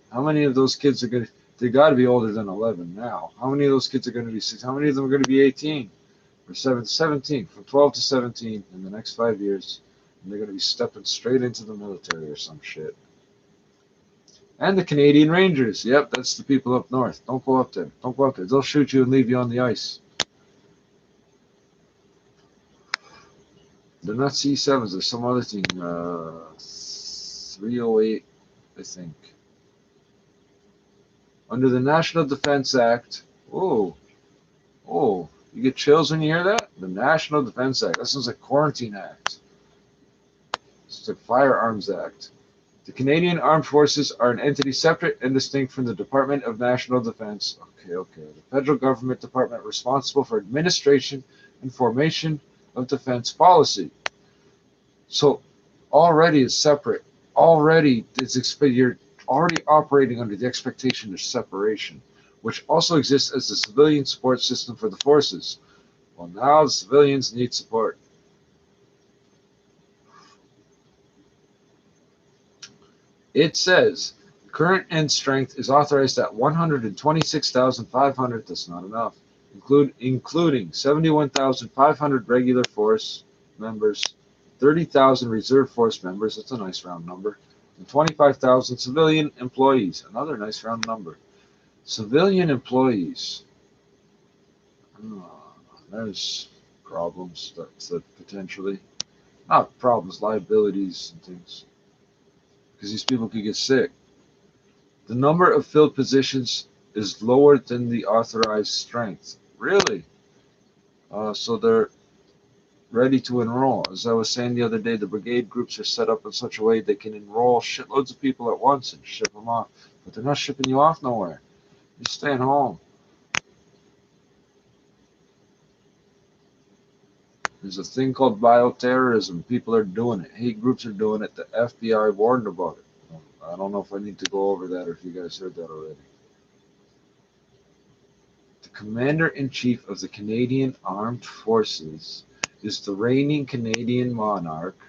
How many of those kids are going to, they got to be older than 11 now. How many of those kids are going to be 6? How many of them are going to be 18 or 17? From 12 to 17 in the next 5 years. And they're going to be stepping straight into the military or some shit. And the Canadian Rangers. Yep, that's the people up north. Don't go up there. Don't go up there. They'll shoot you and leave you on the ice. They're not C7s. There's some other thing. 308, I think. Under the National Defense Act. Oh, you get chills when you hear that? The National Defense Act. That sounds like Quarantine Act. It's like Firearms Act. The Canadian Armed Forces are an entity separate and distinct from the Department of National Defense. Okay. The federal government department responsible for administration and formation of defense policy. So already it's separate. Already you're already operating under the expectation of separation, which also exists as the civilian support system for the forces. Well, now the civilians need support. It says current end strength is authorized at 126,500. That's not enough, including 71,500 regular force members, 30,000 reserve force members. That's a nice round number, and 25,000 civilian employees. Another nice round number. Civilian employees. There's problems that potentially, not problems, liabilities and things. Because these people could get sick. The number of filled positions is lower than the authorized strength. Really? So they're ready to enroll. As I was saying the other day, the brigade groups are set up in such a way they can enroll shitloads of people at once and ship them off. But they're not shipping you off nowhere. You're staying home. There's a thing called bioterrorism. People are doing it. Hate groups are doing it. The FBI warned about it. I don't know if I need to go over that or if you guys heard that already. The Commander-in-Chief of the Canadian Armed Forces is the reigning Canadian monarch,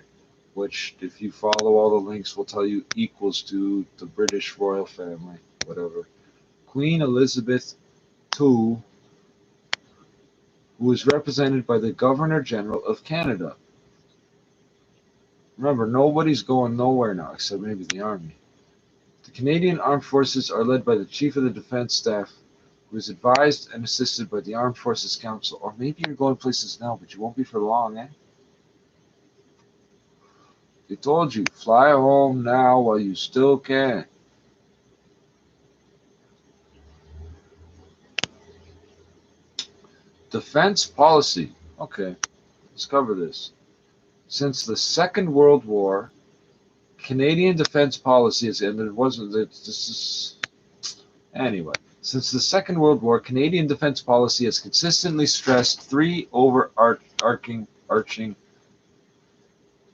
which, if you follow all the links, will tell you equals to the British royal family, whatever. Queen Elizabeth II, who is represented by the Governor-General of Canada. Remember, nobody's going nowhere now except maybe the Army. The Canadian Armed Forces are led by the Chief of the Defence Staff, who is advised and assisted by the Armed Forces Council. Or maybe you're going places now, but you won't be for long, eh? They told you, fly home now while you still can. Defense policy. Okay, let's cover this. Since the Second World War, Canadian defense policy has ended. Anyway, since the Second World War, Canadian defense policy has consistently stressed 3 overarching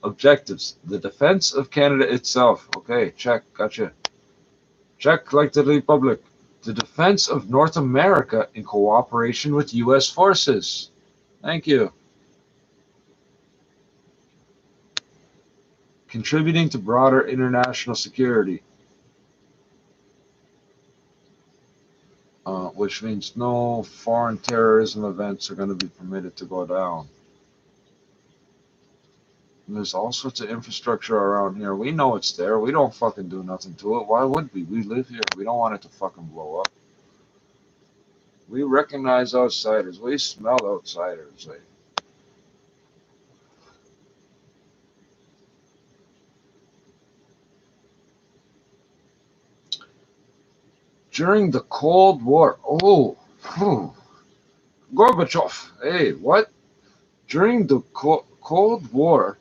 objectives. The defense of Canada itself. Okay, check, gotcha. Check like the Republic. The defense of North America in cooperation with U.S. forces. Thank you. Contributing to broader international security. Which means no foreign terrorism events are going to be permitted to go down. There's all sorts of infrastructure around here. We know it's there. We don't fucking do nothing to it. Why would we? We live here. We don't want it to fucking blow up. We recognize outsiders. We smell outsiders. Like, during the Cold War. Oh, Gorbachev. Hey, what? During the Cold War,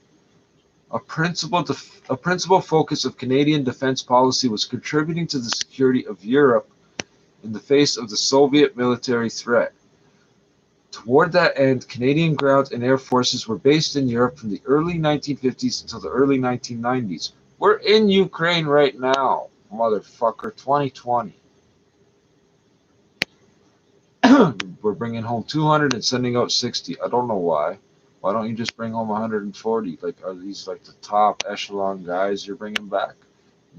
a principal focus of Canadian defense policy was contributing to the security of Europe in the face of the Soviet military threat. Toward that end, Canadian ground and air forces were based in Europe from the early 1950s until the early 1990s. We're in Ukraine right now, motherfucker, 2020. We're bringing home 200 and sending out 60. I don't know why. Why don't you just bring home 140? Like, are these like the top echelon guys you're bringing back?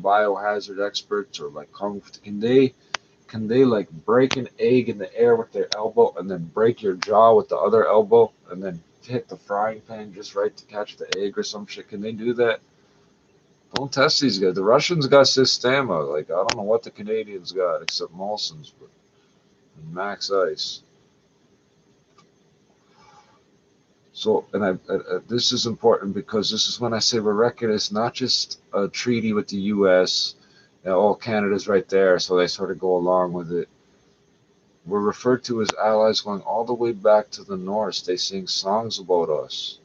Biohazard experts, or like can they like break an egg in the air with their elbow and then break your jaw with the other elbow and then hit the frying pan just right to catch the egg or some shit? Can they do that? Don't test these guys. The Russians got Systema. Like, I don't know what the Canadians got except Molson's, but and Max Ice. So, and this is important because this is when I say we're reckoning it's not just a treaty with the U.S. Oh, Canada's right there, so they sort of go along with it. We're referred to as allies going all the way back to the Norse. They sing songs about us.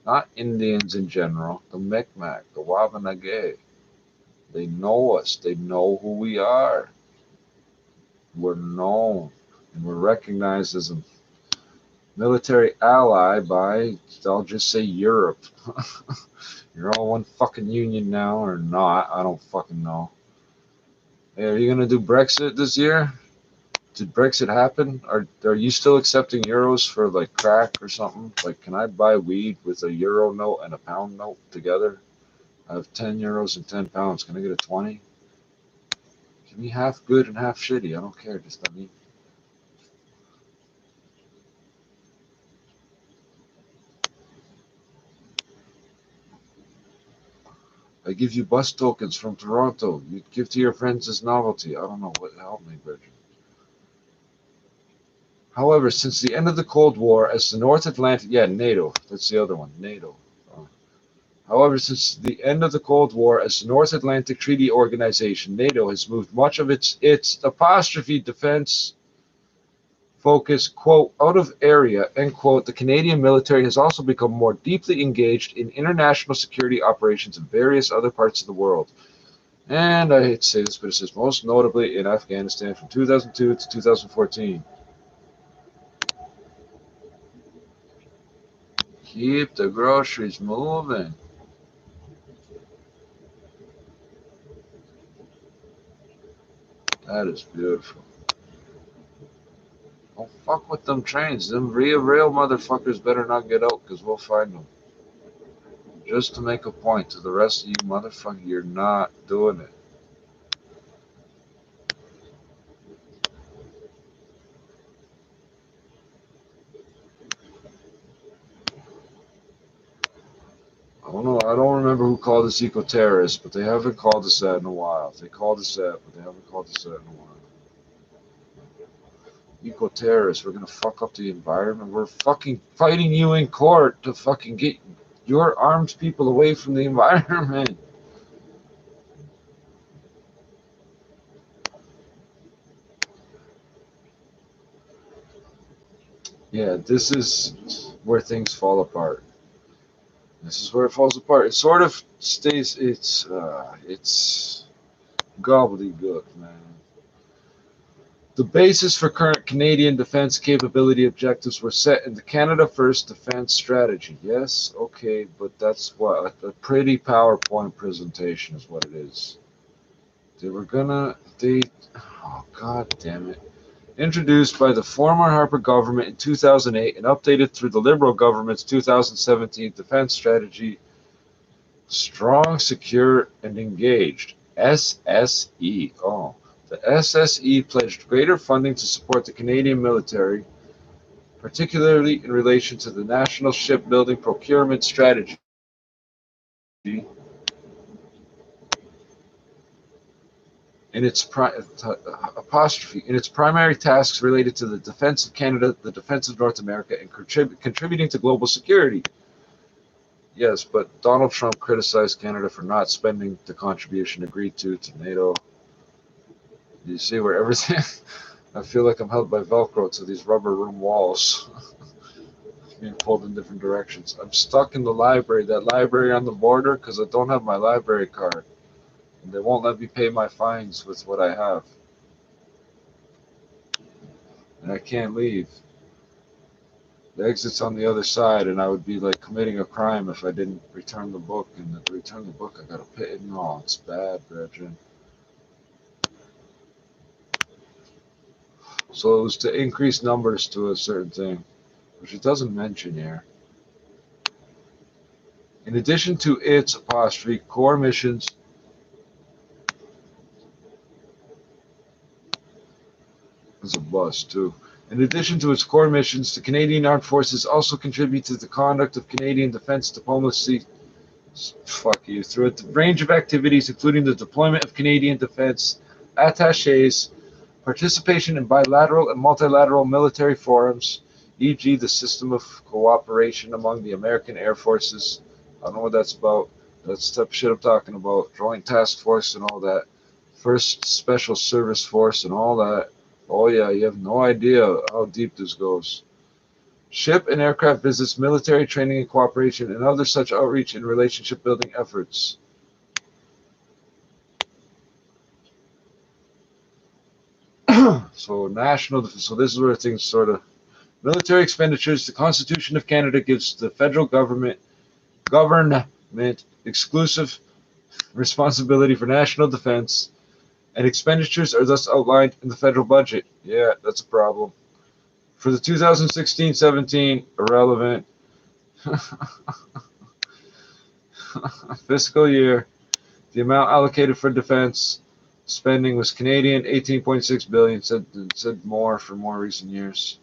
Not Indians in general, the Mi'kmaq, the Wabanaki. They know us. They know who we are. We're known, and we're recognized as a military ally by, I'll just say, Europe. You're all one fucking union now, or not? I don't fucking know. Hey, are you gonna do Brexit this year? Did Brexit happen? Are you still accepting euros for like crack or something? Like, can I buy weed with a euro note and a pound note together? I have 10 euros and 10 pounds. Can I get a 20? Give me half good and half shitty. I don't care. Just let me. I give you bus tokens from Toronto. You give to your friends as novelty. I don't know what help me, Bridget. However, since the end of the Cold War, as the North Atlantic, NATO, that's the other one, NATO. However, since the end of the Cold War, as the North Atlantic Treaty Organization, NATO has moved much of its defense focus, quote, out of area, end quote. The Canadian military has also become more deeply engaged in international security operations in various other parts of the world. And I hate to say this, but it says most notably in Afghanistan from 2002 to 2014. Keep the groceries moving. That is beautiful. Don't fuck with them trains. Them real motherfuckers better not get out, because we'll find them. Just to make a point to the rest of you motherfuckers, you're not doing it. I don't know. I don't remember who called us eco-terrorists, but they haven't called us that in a while. They called us that, but they haven't called us that in a while. Eco-terrorists, we're gonna fuck up the environment. We're fucking fighting you in court to fucking get your armed people away from the environment. Yeah, this is where things fall apart. This is where it falls apart. It sort of stays. It's gobbledygook, man. The basis for current Canadian defense capability objectives were set in the Canada First defense strategy. Yes, okay, but that's what a pretty PowerPoint presentation is what it is. Oh god damn it. Introduced by the former Harper government in 2008 and updated through the Liberal government's 2017 defense strategy. Strong, secure, and engaged. SSE. Oh. The SSE pledged greater funding to support the Canadian military, particularly in relation to the National Shipbuilding Procurement Strategy. in its in its primary tasks related to the defense of Canada, the defense of North America, and contributing to global security. Yes, but Donald Trump criticized Canada for not spending the contribution agreed to NATO. You see where everything, I feel like I'm held by Velcro to these rubber room walls, being pulled in different directions. I'm stuck in the library, that library on the border, because I don't have my library card. And they won't let me pay my fines with what I have. And I can't leave. The exit's on the other side, and I would be like committing a crime if I didn't return the book. And to return the book, I gotta pay it. No, it's bad, brethren. So it was to increase numbers to a certain thing, which it doesn't mention here. In addition to its apostrophe core missions, there's a bus too. In addition to its core missions, the Canadian Armed Forces also contribute to the conduct of Canadian defense diplomacy. Fuck you. Through a range of activities, including the deployment of Canadian defense attachés, participation in bilateral and multilateral military forums, e.g. the system of cooperation among the American Air Forces. I don't know what that's about. That's the type of shit I'm talking about. Joint Task Force and all that. First Special Service Force and all that. Oh yeah, you have no idea how deep this goes. Ship and aircraft visits, military training and cooperation, and other such outreach and relationship building efforts. So this is where things sort of, military expenditures. The Constitution of Canada gives the federal government exclusive responsibility for national defense, and expenditures are thus outlined in the federal budget. Yeah, that's a problem. For the 2016-17 irrelevant fiscal year, the amount allocated for defense spending was Canadian 18.6 billion. Said more for more recent years.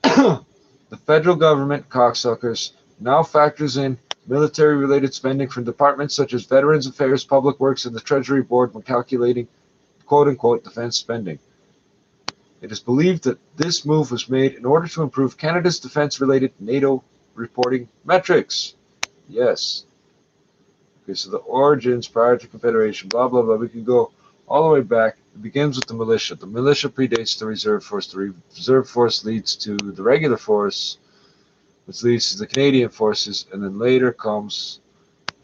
The federal government, cocksuckers, now factors in military-related spending from departments such as Veterans Affairs, Public Works, and the Treasury Board when calculating quote-unquote defense spending. It is believed that this move was made in order to improve Canada's defense-related NATO reporting metrics. Yes. Okay, so the origins prior to Confederation, blah, blah, blah. We can go all the way back. It begins with the militia. The militia predates the reserve force. The reserve force leads to the regular force, which leads to the Canadian forces, and then later comes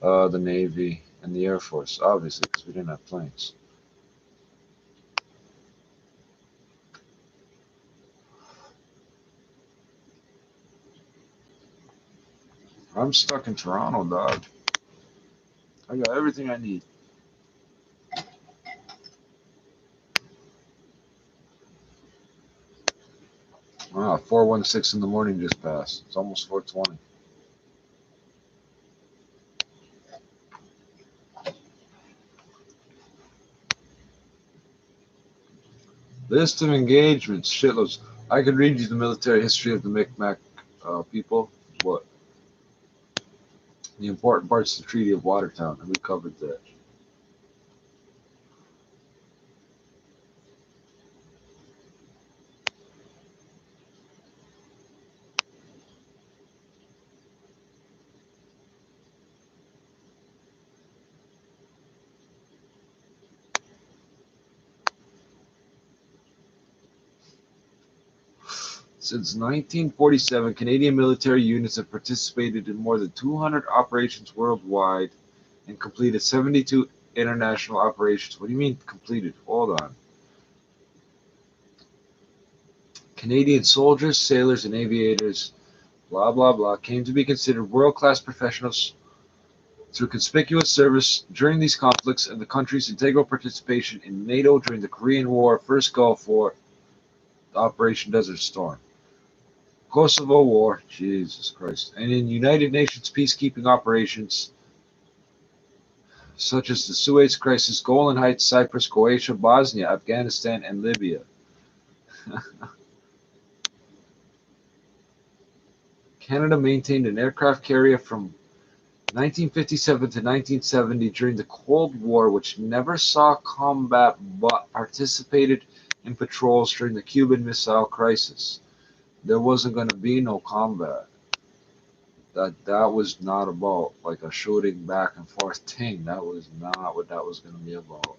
the Navy and the Air Force, obviously, because we didn't have planes. I'm stuck in Toronto, dog. I got everything I need. Wow, 4:16 in the morning just passed. It's almost 4:20. List of engagements, shitloads. I could read you the military history of the Micmac people. What? The important parts of the Treaty of Watertown, and we covered that. Since 1947, Canadian military units have participated in more than 200 operations worldwide and completed 72 international operations. What do you mean completed? Hold on. Canadian soldiers, sailors, and aviators, blah, blah, blah, came to be considered world-class professionals through conspicuous service during these conflicts and the country's integral participation in NATO during the Korean War, First Gulf War, Operation Desert Storm, Kosovo War, Jesus Christ, and in United Nations peacekeeping operations such as the Suez Crisis, Golan Heights, Cyprus, Croatia, Bosnia, Afghanistan, and Libya. Canada maintained an aircraft carrier from 1957 to 1970 during the Cold War, which never saw combat but participated in patrols during the Cuban Missile Crisis. There wasn't going to be no combat. That was not about like a shooting back and forth thing. That was not what that was going to be about.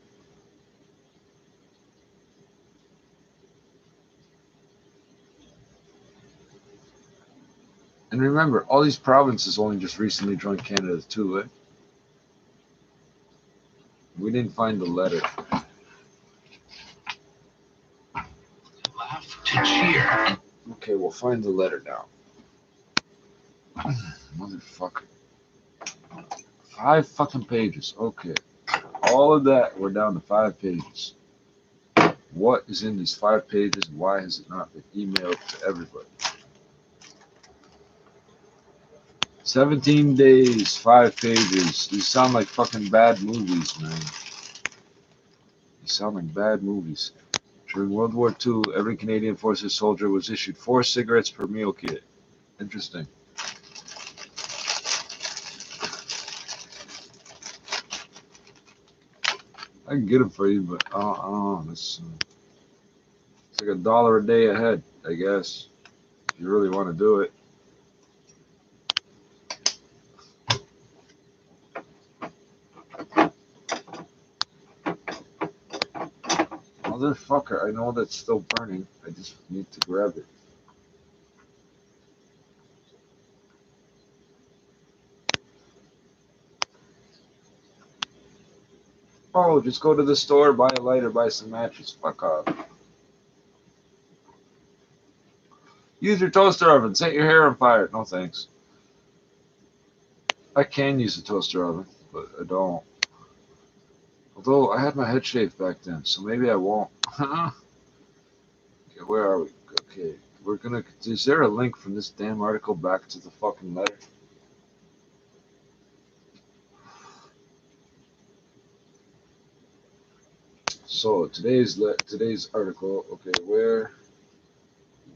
And remember, all these provinces only just recently joined Canada too, eh? We didn't find the letter. Laugh to cheer. Okay, we'll find the letter now. Motherfucker. 5 fucking pages. Okay. All of that, we're down to 5 pages. What is in these 5 pages? Why has it not been emailed to everybody? 17 days, 5 pages. These sound like fucking bad movies, man. These sound like bad movies. During World War II, every Canadian Forces soldier was issued 4 cigarettes per meal kit. Interesting. I can get them for you, but I don't know. It's like $1 a day ahead, I guess. If you really want to do it. Motherfucker, I know that's still burning. I just need to grab it. Oh, just go to the store, buy a lighter, buy some matches. Fuck off. Use your toaster oven. Set your hair on fire. No thanks. I can use a toaster oven, but I don't. Although I had my head shaved back then, so maybe I won't. Okay, where are we? Okay, we're gonna. Is there a link from this damn article back to the fucking letter? So today's article. Okay, where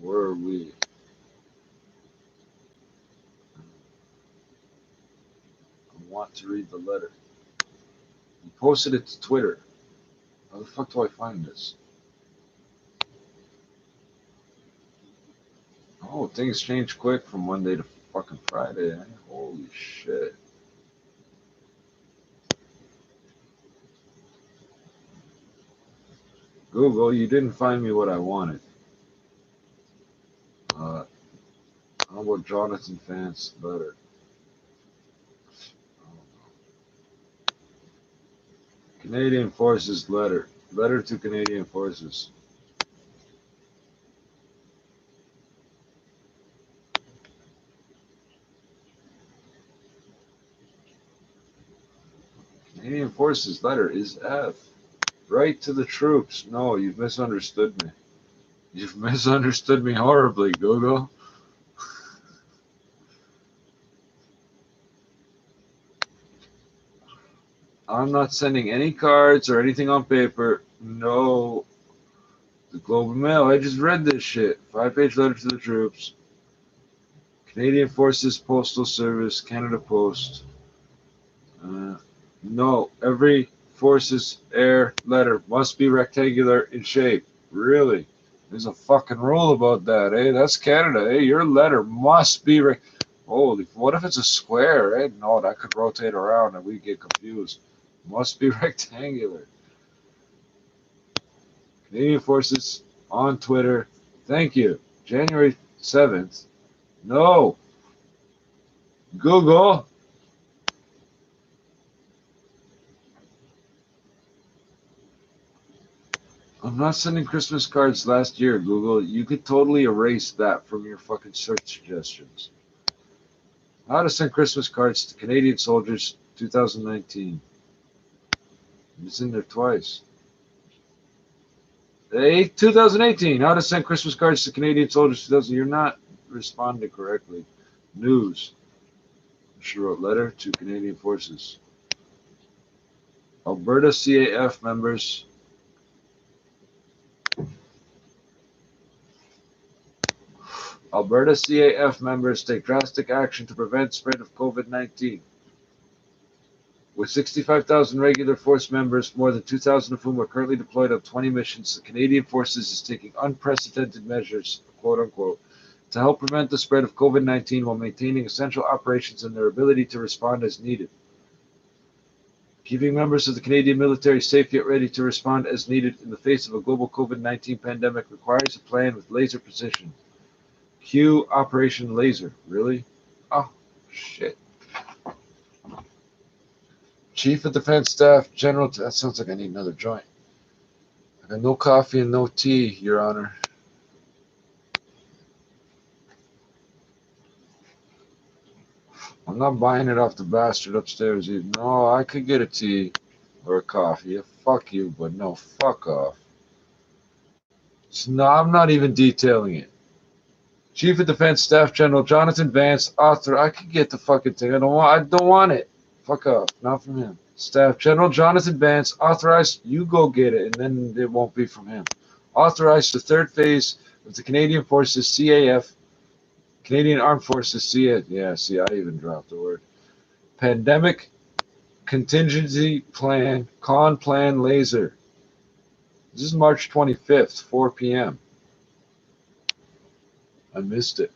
were we? I want to read the letter. He posted it to Twitter. How the fuck do I find this? Oh, things change quick from Monday to fucking Friday. Eh? Holy shit. Google, you didn't find me what I wanted. How about Jonathan Fant's letter? Canadian Forces letter. Letter to Canadian Forces. Canadian Forces letter is F. Right to the troops. No, you've misunderstood me. You've misunderstood me horribly, Google. I'm not sending any cards or anything on paper. No. The Globe and Mail. I just read this shit. 5-page letter to the troops. Canadian Forces Postal Service, Canada Post. No, every Forces Air letter must be rectangular in shape. Really? There's a fucking rule about that, eh? That's Canada, eh? Your letter must be Holy, what if it's a square, eh? No, that could rotate around and we get confused. Must be rectangular. Canadian Forces on Twitter. Thank you. January 7th. No. Google. I'm not sending Christmas cards last year, Google. You could totally erase that from your fucking search suggestions. How to send Christmas cards to Canadian soldiers 2019. It's in there twice. 2018. How to send Christmas cards to Canadian soldiers 2000. You're not responding correctly. News. She wrote letter to Canadian Forces. Alberta CAF members. Alberta CAF members take drastic action to prevent spread of COVID-19. With 65,000 regular force members, more than 2,000 of whom are currently deployed on 20 missions, the Canadian Forces is taking unprecedented measures, quote unquote, to help prevent the spread of COVID-19 while maintaining essential operations and their ability to respond as needed. Keeping members of the Canadian military safe yet ready to respond as needed in the face of a global COVID-19 pandemic requires a plan with laser precision. Cue Operation Laser. Really? Oh, shit. Chief of Defense Staff General. That sounds like I need another joint. I got no coffee and no tea, Your Honor. I'm not buying it off the bastard upstairs either. No, I could get a tea or a coffee. Yeah, fuck you, but no, fuck off. No, I'm not even detailing it. Chief of Defense Staff General Jonathan Vance, author. I could get the fucking thing. I don't want it. Fuck off. Not from him. Staff General Jonathan Vance authorized. You go get it, and then it won't be from him. Authorized the third phase of the Canadian Forces CAF, Canadian Armed Forces CAF. Yeah, see, I even dropped the word. Pandemic Contingency Plan, Con Plan Laser. This is March 25th, 4 p.m. I missed it.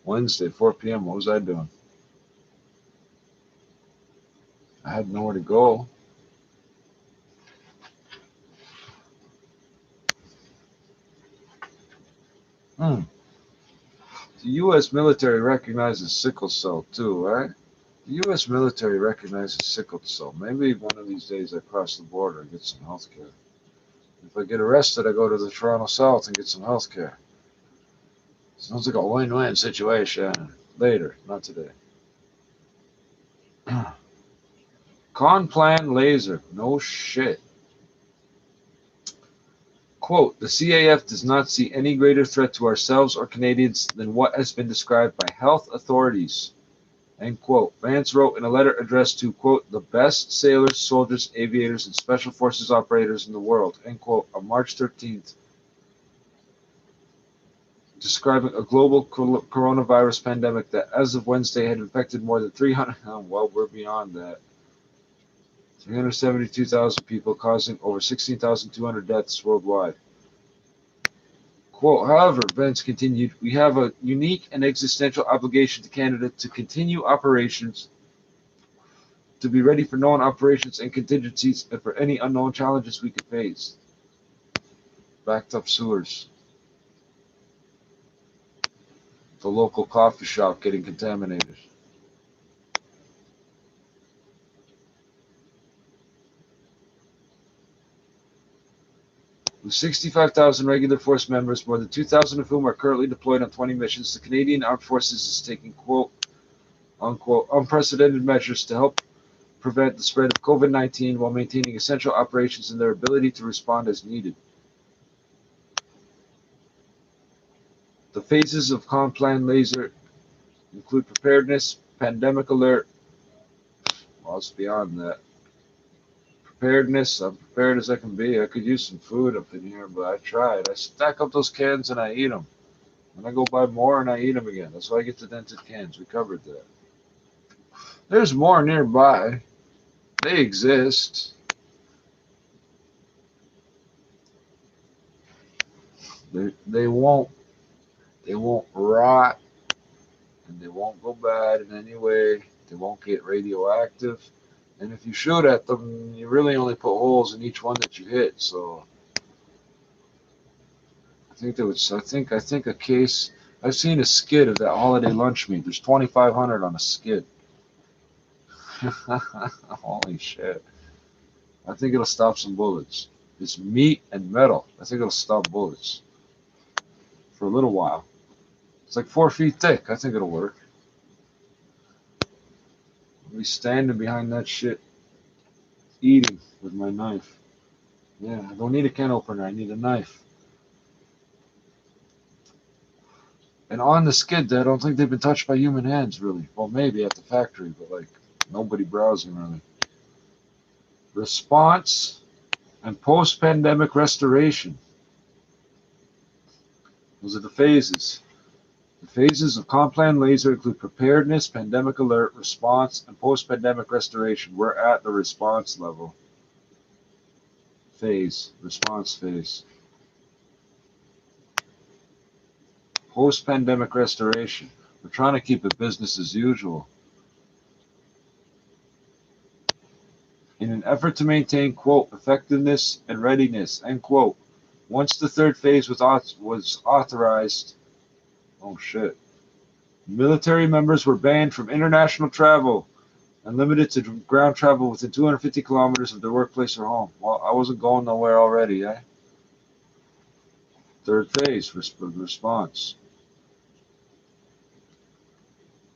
Wednesday, 4 p.m. What was I doing? I had nowhere to go. The U.S. military recognizes sickle cell too, right? The U.S. military recognizes sickle cell. Maybe one of these days I cross the border and get some health care. If I get arrested, I go to the Toronto South and get some health care. Sounds like a win-win situation. Later, not today. Con Plan Laser. No shit. Quote, the CAF does not see any greater threat to ourselves or Canadians than what has been described by health authorities. End quote. Vance wrote in a letter addressed to, quote, the best sailors, soldiers, aviators, and special forces operators in the world, end quote, on March 13th, describing a global coronavirus pandemic that, as of Wednesday, had infected more than 300, well, we're beyond that, 372,000 people, causing over 16,200 deaths worldwide. Quote, however, Vance continued, we have a unique and existential obligation to Canada to continue operations, to be ready for known operations and contingencies, and for any unknown challenges we could face. Backed up sewers. The local coffee shop getting contaminated. With 65,000 regular force members, more than 2,000 of whom are currently deployed on 20 missions, the Canadian Armed Forces is taking, quote, unquote, unprecedented measures to help prevent the spread of COVID-19 while maintaining essential operations and their ability to respond as needed. The phases of Con Plan Laser include preparedness, pandemic alert. Well, it's beyond that. Preparedness, I'm prepared as I can be. I could use some food up in here, but I tried. I stack up those cans and I eat them. And I go buy more and I eat them again. That's why I get the dented cans. We covered that. There's more nearby. They exist. They won't rot, and they won't go bad in any way. They won't get radioactive. And if you shoot at them, you really only put holes in each one that you hit. So I think a case. I've seen a skid of that holiday lunch meat. There's 2,500 on a skid. Holy shit! I think it'll stop some bullets. It's meat and metal. I think it'll stop bullets for a little while. It's like 4 feet thick. I think it'll work. I'll be standing behind that shit, eating with my knife. Yeah, I don't need a can opener. I need a knife. And on the skid, I don't think they've been touched by human hands, really. Well, maybe at the factory, but like nobody browsing, really. Response and post-pandemic restoration. Those are the phases. The phases of Complan Laser include preparedness, pandemic alert, response, and post-pandemic restoration. We're at the response level. Response phase. Post-pandemic restoration. We're trying to keep it business as usual. In an effort to maintain, quote, effectiveness and readiness, end quote. Once the third phase was authorized, oh shit. Military members were banned from international travel and limited to ground travel within 250 kilometers of their workplace or home. Well, I wasn't going nowhere already, eh? Third phase, response.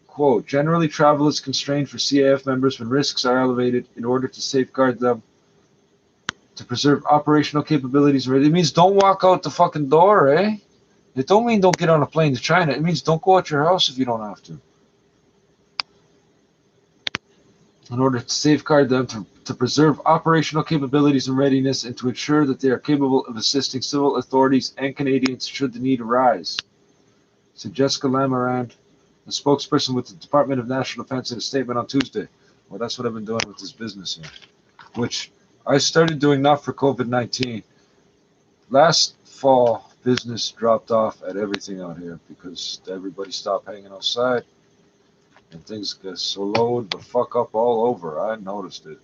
Quote, generally travel is constrained for CAF members when risks are elevated in order to safeguard them, to preserve operational capabilities. It means don't walk out the fucking door, eh? It don't mean don't get on a plane to China. It means don't go out your house if you don't have to. In order to safeguard them, to preserve operational capabilities and readiness, and to ensure that they are capable of assisting civil authorities and Canadians should the need arise. Said Jessica Lamarand, the spokesperson with the Department of National Defense, in a statement on Tuesday. Well, that's what I've been doing with this business here, which I started doing not for COVID-19. Last fall, business dropped off at everything out here because everybody stopped hanging outside and things got slowed the fuck up all over. I noticed it.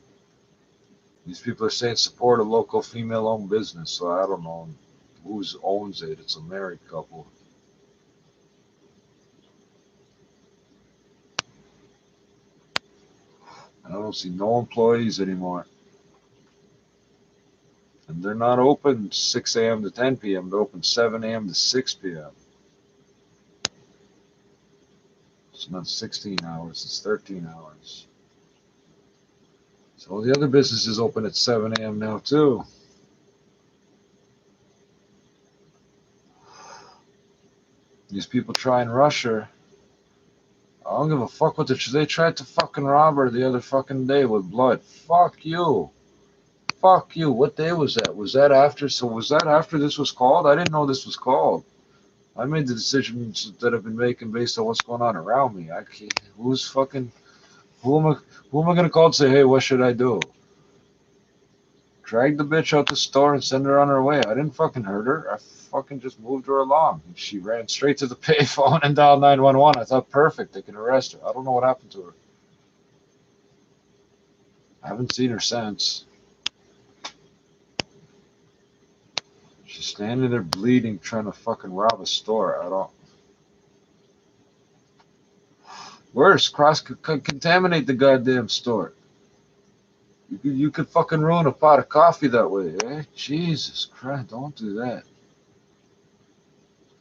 These people are saying support a local female-owned business, so I don't know who owns it. It's a married couple. I don't see no employees anymore. And they're not open 6 a.m. to 10 p.m. They're open 7 a.m. to 6 p.m. It's not 16 hours, it's 13 hours. So the other businesses open at 7 a.m. now too. These people try and rush her. I don't give a fuck what they tried to fucking rob her the other fucking day with blood. Fuck you. Fuck you. What day was that? Was that after this was called? I didn't know this was called. I made the decisions that I've been making based on what's going on around me. Who am I gonna call and say, hey, what should I do? Drag the bitch out the store and send her on her way. I didn't fucking hurt her. I fucking just moved her along. She ran straight to the payphone and dialed 911. I thought, perfect, they can arrest her. I don't know what happened to her. I haven't seen her since. She's standing there bleeding, trying to fucking rob a store. I don't. Worse, contaminate the goddamn store. You could fucking ruin a pot of coffee that way, eh? Jesus Christ, don't do that.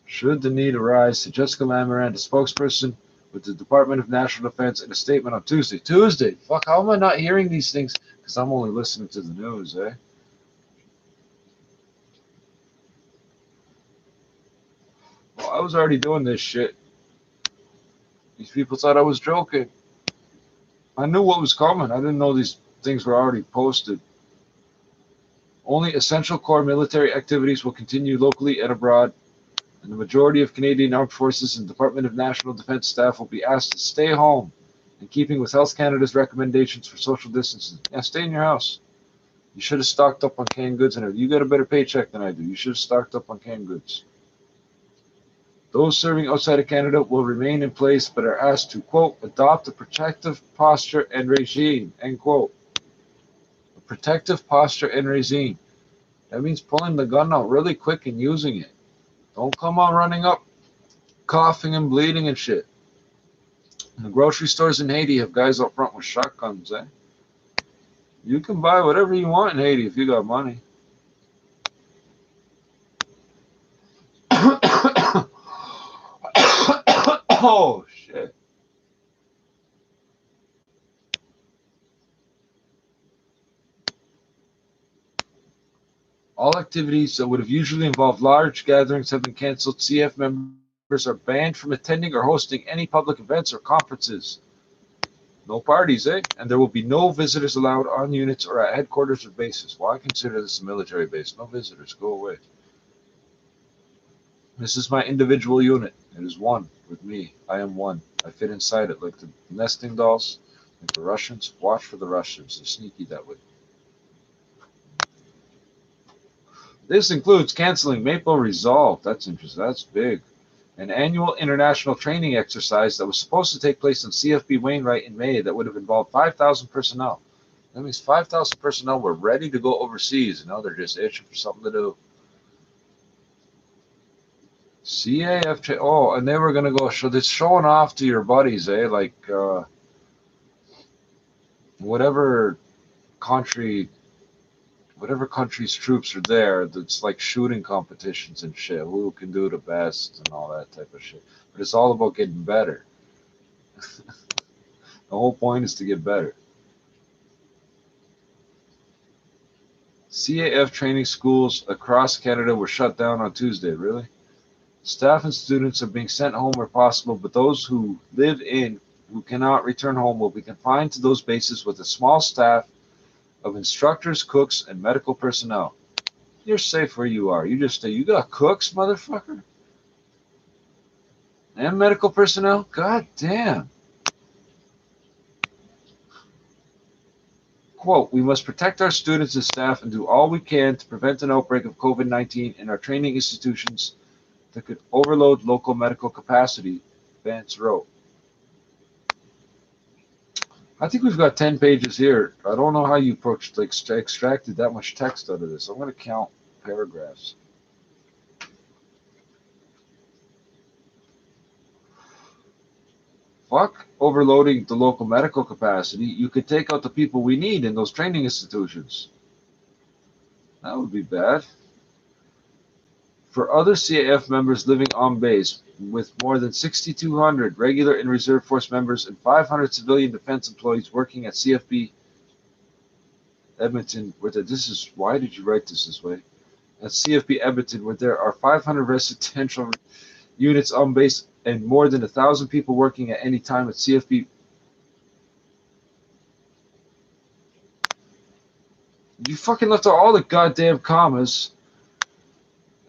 Should the need arise, said Jessica Lamarand, a spokesperson with the Department of National Defense, in a statement on Tuesday. Tuesday? Fuck, how am I not hearing these things? Because I'm only listening to the news, eh? Well, I was already doing this shit. These people thought I was joking. I knew what was coming. I didn't know these things were already posted. Only essential core military activities will continue locally and abroad, and the majority of Canadian Armed Forces and Department of National Defense staff will be asked to stay home, in keeping with Health Canada's recommendations for social distancing. Yeah, stay in your house. You should have stocked up on canned goods and everything. You got a better paycheck than I do. You should have stocked up on canned goods. Those serving outside of Canada will remain in place, but are asked to, quote, adopt a protective posture and regime, end quote. A protective posture and regime. That means pulling the gun out really quick and using it. Don't come on running up, coughing and bleeding and shit. And the grocery stores in Haiti have guys up front with shotguns, eh? You can buy whatever you want in Haiti if you got money. Oh, shit. All activities that would have usually involved large gatherings have been canceled. CF members are banned from attending or hosting any public events or conferences. No parties, eh? And there will be no visitors allowed on units or at headquarters or bases. Well, I consider this a military base. No visitors. Go away. This is my individual unit. It is one with me. I am one. I fit inside it like the nesting dolls, like the Russians. Watch for the Russians. They're sneaky that way. This includes canceling Maple Resolve. That's interesting. That's big. An annual international training exercise that was supposed to take place in CFB Wainwright in May that would have involved 5,000 personnel. That means 5,000 personnel were ready to go overseas, and now they're just itching for something to do. CAF, oh, and they were going to go, so it's showing off to your buddies, eh? Like, whatever country's troops are there, that's like shooting competitions and shit. Who can do the best and all that type of shit. But it's all about getting better. The whole point is to get better. CAF training schools across Canada were shut down on Tuesday. Really? Staff and students are being sent home where possible, but those who live in who cannot return home will be confined to those bases with a small staff of instructors, cooks, and medical personnel. You're safe where you are. You just stay. You got cooks, motherfucker? And medical personnel? God damn. Quote, we must protect our students and staff and do all we can to prevent an outbreak of COVID-19 in our training institutions that could overload local medical capacity, Vance wrote. I think we've got 10 pages here. I don't know how you extracted that much text out of this. I'm going to count paragraphs. Fuck overloading the local medical capacity. You could take out the people we need in those training institutions. That would be bad. For other CAF members living on base, with more than 6,200 regular and reserve force members and 500 civilian defense employees working at CFB Edmonton, why did you write this way? At CFB Edmonton, where there are 500 residential units on base and more than 1,000 people working at any time at CFB. You fucking left out all the goddamn commas.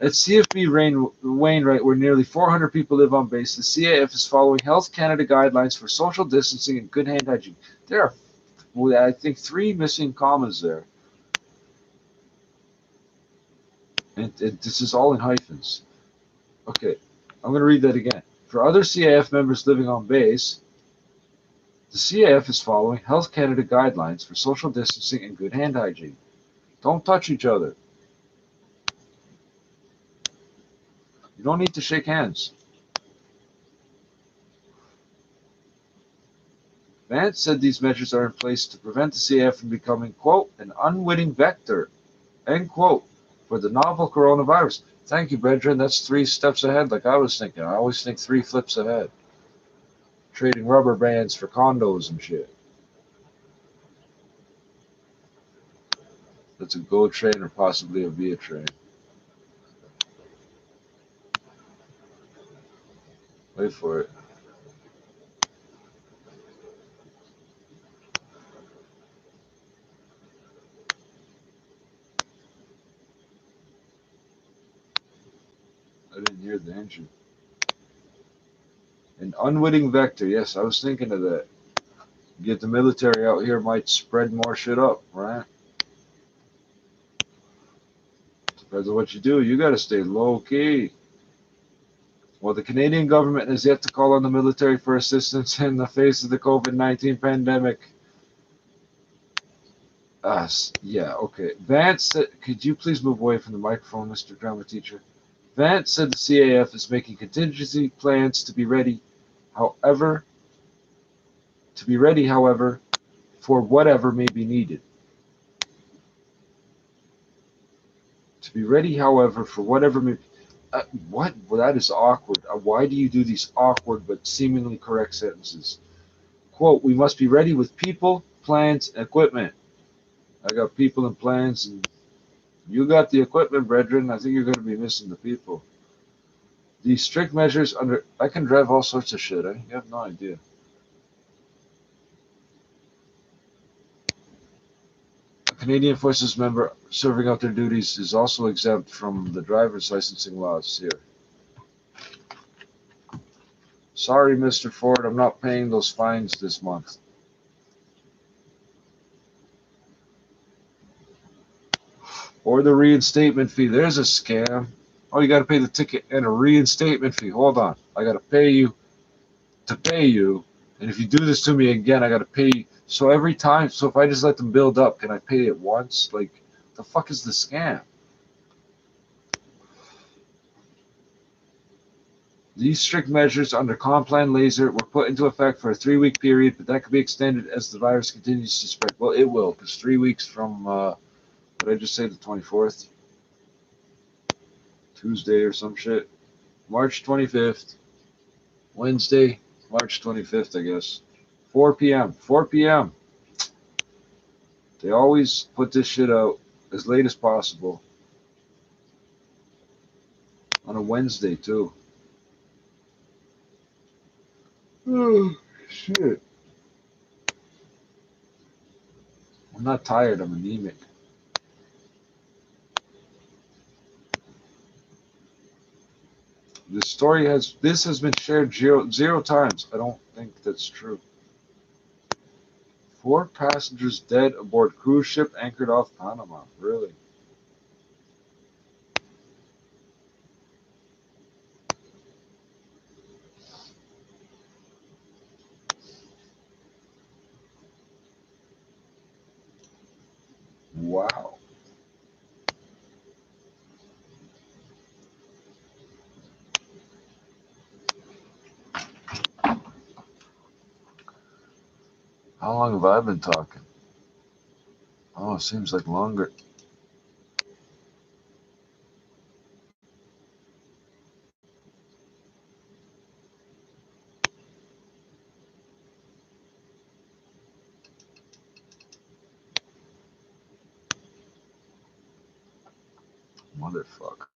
At CFB Wainwright, where nearly 400 people live on base, the CAF is following Health Canada guidelines for social distancing and good hand hygiene. There are, I think, 3 missing commas there. And this is all in hyphens. Okay, I'm going to read that again. For other CAF members living on base, the CAF is following Health Canada guidelines for social distancing and good hand hygiene. Don't touch each other. You don't need to shake hands. Vance said these measures are in place to prevent the CAF from becoming, quote, an unwitting vector, end quote, for the novel coronavirus. Thank you, brethren. That's 3 steps ahead like I was thinking. I always think 3 flips ahead. Trading rubber bands for condos and shit. That's a GO train or possibly a VIA train. Wait for it. I didn't hear the engine. An unwitting vector. Yes, I was thinking of that. Get the military out here might spread more shit up, right? Depends on what you do. You got to stay low key. Well, the Canadian government has yet to call on the military for assistance in the face of the COVID-19 pandemic. Yeah, okay. Vance said, could you please move away from the microphone, Mr. Drama Teacher? Vance said the CAF is making contingency plans to be ready, however, for whatever may be needed. To be ready, however, for whatever may. What? Well, that is awkward. Why do you do these awkward but seemingly correct sentences? Quote, we must be ready with people, plans, and equipment. I got people and plans, and you got the equipment, brethren. I think you're going to be missing the people. These strict measures under... I can drive all sorts of shit, eh? You have no idea. A Canadian Forces member serving out their duties is also exempt from the driver's licensing laws here. Sorry, Mr. Ford, I'm not paying those fines this month. Or the reinstatement fee. There's a scam. Oh, you got to pay the ticket and a reinstatement fee. Hold on. I got to pay you to pay you. And if you do this to me again, I got to pay you. So every time, so if I just let them build up, can I pay it once? Like, the fuck is the scam? These strict measures under Complan Laser were put into effect for a 3-week period, but that could be extended as the virus continues to spread. Well, it will, because 3 weeks from, what did I just say, the 24th? Tuesday or some shit. March 25th. Wednesday, March 25th, I guess. 4 p.m. 4 p.m. They always put this shit out as late as possible. On a Wednesday, too. Oh, shit. I'm not tired, I'm anemic. This has been shared zero times. I don't think that's true. 4 passengers dead aboard cruise ship anchored off Panama. Really? Wow. How long have I been talking? Oh, it seems like longer. Motherfucker.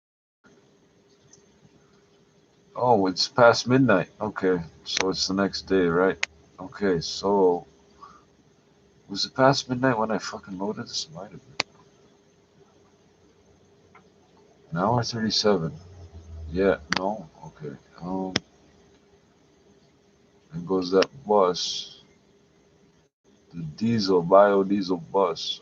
Oh, it's past midnight. Okay, so it's the next day, right? Okay, so was it past midnight when I fucking loaded this? Might have been. An hour 37. Yeah, no, okay. There goes that bus. The biodiesel bus.